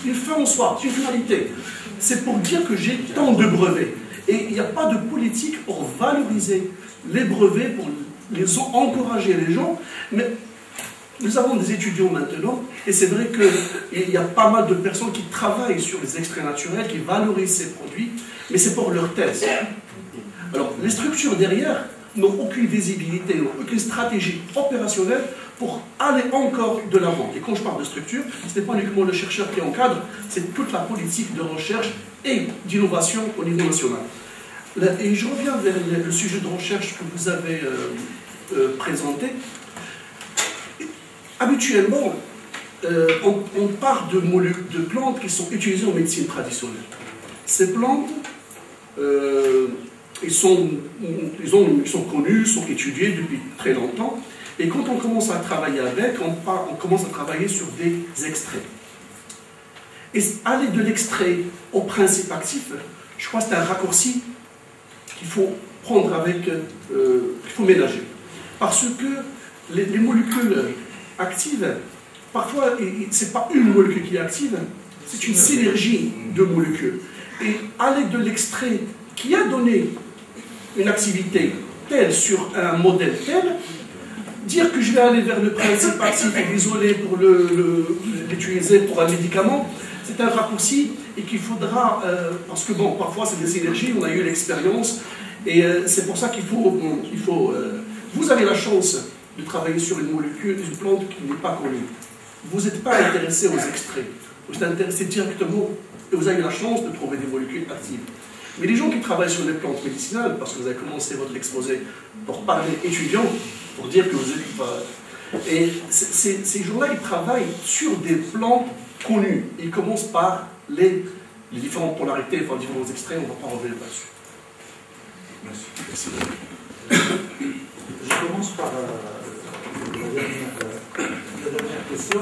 Speaker 3: une fin en soi, c'est une finalité. C'est pour dire que j'ai tant de brevets. Et il n'y a pas de politique pour valoriser les brevets, pour encourager les gens. Mais nous avons des étudiants maintenant, et c'est vrai qu'il y a pas mal de personnes qui travaillent sur les extraits naturels, qui valorisent ces produits, mais c'est pour leur thèse. Alors, les structures derrière n'ont aucune visibilité, n'ont aucune stratégie opérationnelle pour aller encore de l'avant. Et quand je parle de structure, ce n'est pas uniquement le chercheur qui encadre, c'est toute la politique de recherche et d'innovation au niveau national. Et je reviens vers le sujet de recherche que vous avez présenté. Habituellement, on part de plantes qui sont utilisées en médecine traditionnelle. Ces plantes, ils sont connus, sont étudiés depuis très longtemps. Et quand on commence à travailler avec, on commence à travailler sur des extraits. Et aller de l'extrait au principe actif, je crois que c'est un raccourci qu'il faut prendre avec, qu'il faut ménager. Parce que les molécules actives, parfois, ce n'est pas une molécule qui est active, c'est une synergie de molécules. Et aller de l'extrait qui a donné une activité telle sur un modèle tel, dire que je vais aller vers le principe actif et l'isoler pour l'utiliser pour un médicament, c'est un raccourci et qu'il faudra, parce que bon, parfois c'est des synergies, on a eu l'expérience, Et c'est pour ça qu'il faut... vous avez la chance de travailler sur une molécule, une plante qui n'est pas connue. Vous n'êtes pas intéressé aux extraits. Vous êtes intéressé directement et vous avez la chance de trouver des molécules actives. Mais les gens qui travaillent sur des plantes médicinales, parce que vous avez commencé votre exposé pour parler étudiants, pour dire que vous êtes pas... Et ces gens-là, ils travaillent sur des plantes connues. Ils commencent par les différentes polarités, enfin différents extraits, on ne va pas revenir là-dessus.
Speaker 1: Merci.
Speaker 6: Je commence par la dernière question.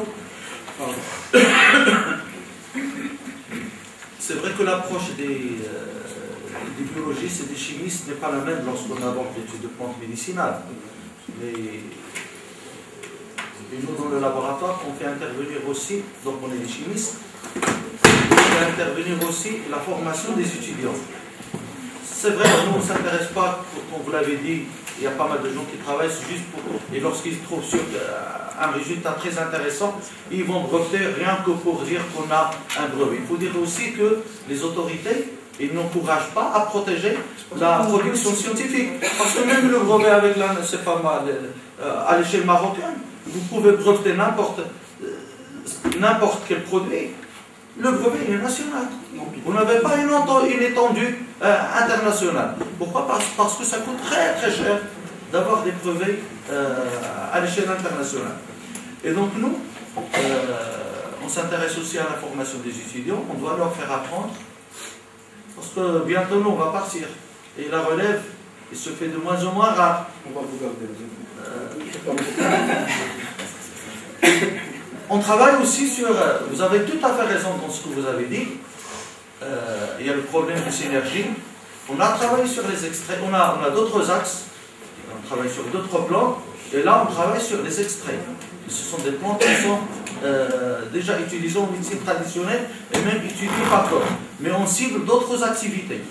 Speaker 6: C'est vrai que l'approche des biologistes et des chimistes n'est pas la même lorsqu'on aborde l'étude de plantes médicinales. Et nous, dans le laboratoire, on fait intervenir aussi, donc on est des chimistes, on fait intervenir aussi la formation des étudiants. C'est vrai, nous, on ne s'intéresse pas, comme vous l'avez dit, il y a pas mal de gens qui travaillent juste pour... Et lorsqu'ils trouvent sur un résultat très intéressant, ils vont breveter rien que pour dire qu'on a un brevet. Il faut dire aussi que les autorités, ils n'encouragent pas à protéger la production scientifique. Parce que même le brevet avec la... c'est pas mal, à l'échelle marocaine, vous pouvez breveter n'importe quel produit. Le brevet, il est national. Vous n'avez pas une étendue internationale. Pourquoi? Parce que ça coûte très très cher d'avoir des brevets à l'échelle internationale. Et donc nous, on s'intéresse aussi à la formation des étudiants. On doit leur faire apprendre. Parce que bientôt, nous, on va partir. Et la relève, il se fait de moins en moins rare.
Speaker 5: On va vous garder.
Speaker 6: On travaille aussi sur... vous avez tout à fait raison dans ce que vous avez dit. Il y a le problème de synergie. On a travaillé sur les extraits. On a d'autres axes. On travaille sur d'autres plans. Et là, on travaille sur les extraits. Ce sont des plantes qui sont déjà utilisées en médecine traditionnelle et même utilisées par d'autres. Mais on cible d'autres activités.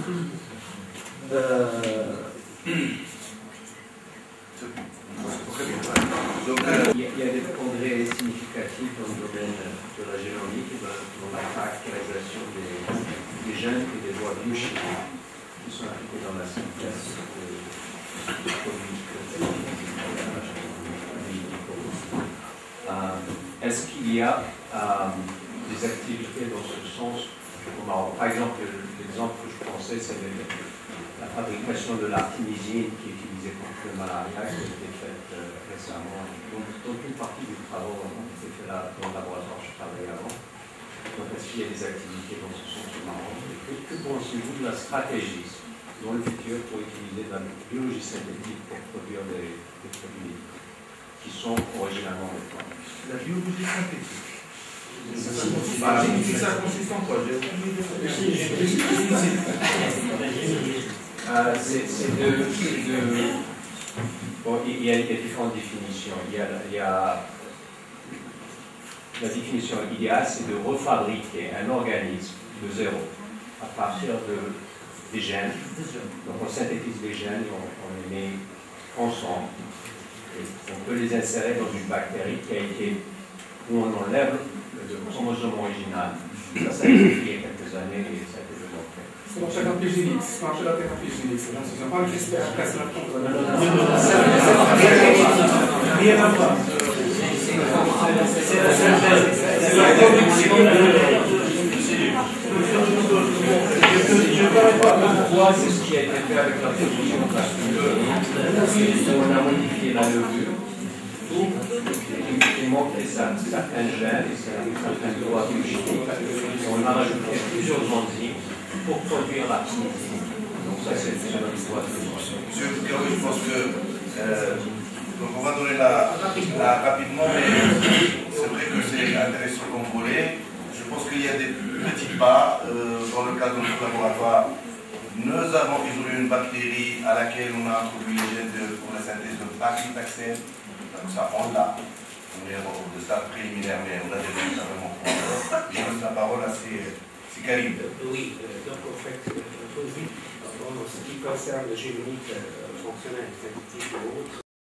Speaker 4: Il y a des progrès significatifs dans le domaine de la génomique et dans la caractérisation des gènes et des voies biochimiques qui sont appliquées dans la synthèse de produits. Est-ce qu'il y a des activités dans ce sens au Maroc? Par exemple, l'exemple que je pensais, c'est la fabrication de l'artémisine qui est utilisée contre le malaria, qui a été faite récemment. Donc une partie du travail a été fait là dans le laboratoire où je travaillais avant. Donc est-ce qu'il y a des activités dans ce sens au Maroc? Que pensez-vous de la stratégie dans le futur pour utiliser de la biologie synthétique pour produire des produits qui sont originalement des plantes?
Speaker 2: La biologie synthétique.
Speaker 4: Ça consiste en quoi? Bon, il y a différentes définitions. Il y a la définition idéale, c'est de refabriquer un organisme de zéro à partir des gènes. Donc on synthétise les gènes et on les met ensemble. Et on peut les insérer dans une bactérie où on enlève le chromosome original. Ça a été fait il y a quelques années et ça a été démontré.
Speaker 5: C'est pour chaque APGénique, c'est pas la thérapie. C'est pas le CRISPR à casser la plante.
Speaker 6: Rien à voir. C'est la synthèse. C'est la production.
Speaker 4: Je ne parle pas pourquoi c'est ce qui a été fait avec la production parce qu'on a modifié la levure pour montrer certains gènes et certains droits biochimiques. On a rajouté plusieurs enzymes pour produire la artémisine. Donc ça c'est notre histoire.
Speaker 1: Monsieur Boukaoui, je pense que donc on va donner rapidement, mais c'est vrai que c'est intéressant comme volet. Je pense qu'il y a des petits pas dans le cadre de notre laboratoire. Nous avons isolé une bactérie à laquelle on a introduit les gènes pour la synthèse de paclitaxel. Donc ça, on l'a. On est au stade préliminaire, mais on a des résultats vraiment proches. Je laisse la parole à Karim.
Speaker 7: Oui, donc en fait, en ce qui concerne le génomique fonctionnel, synthétique ou autre,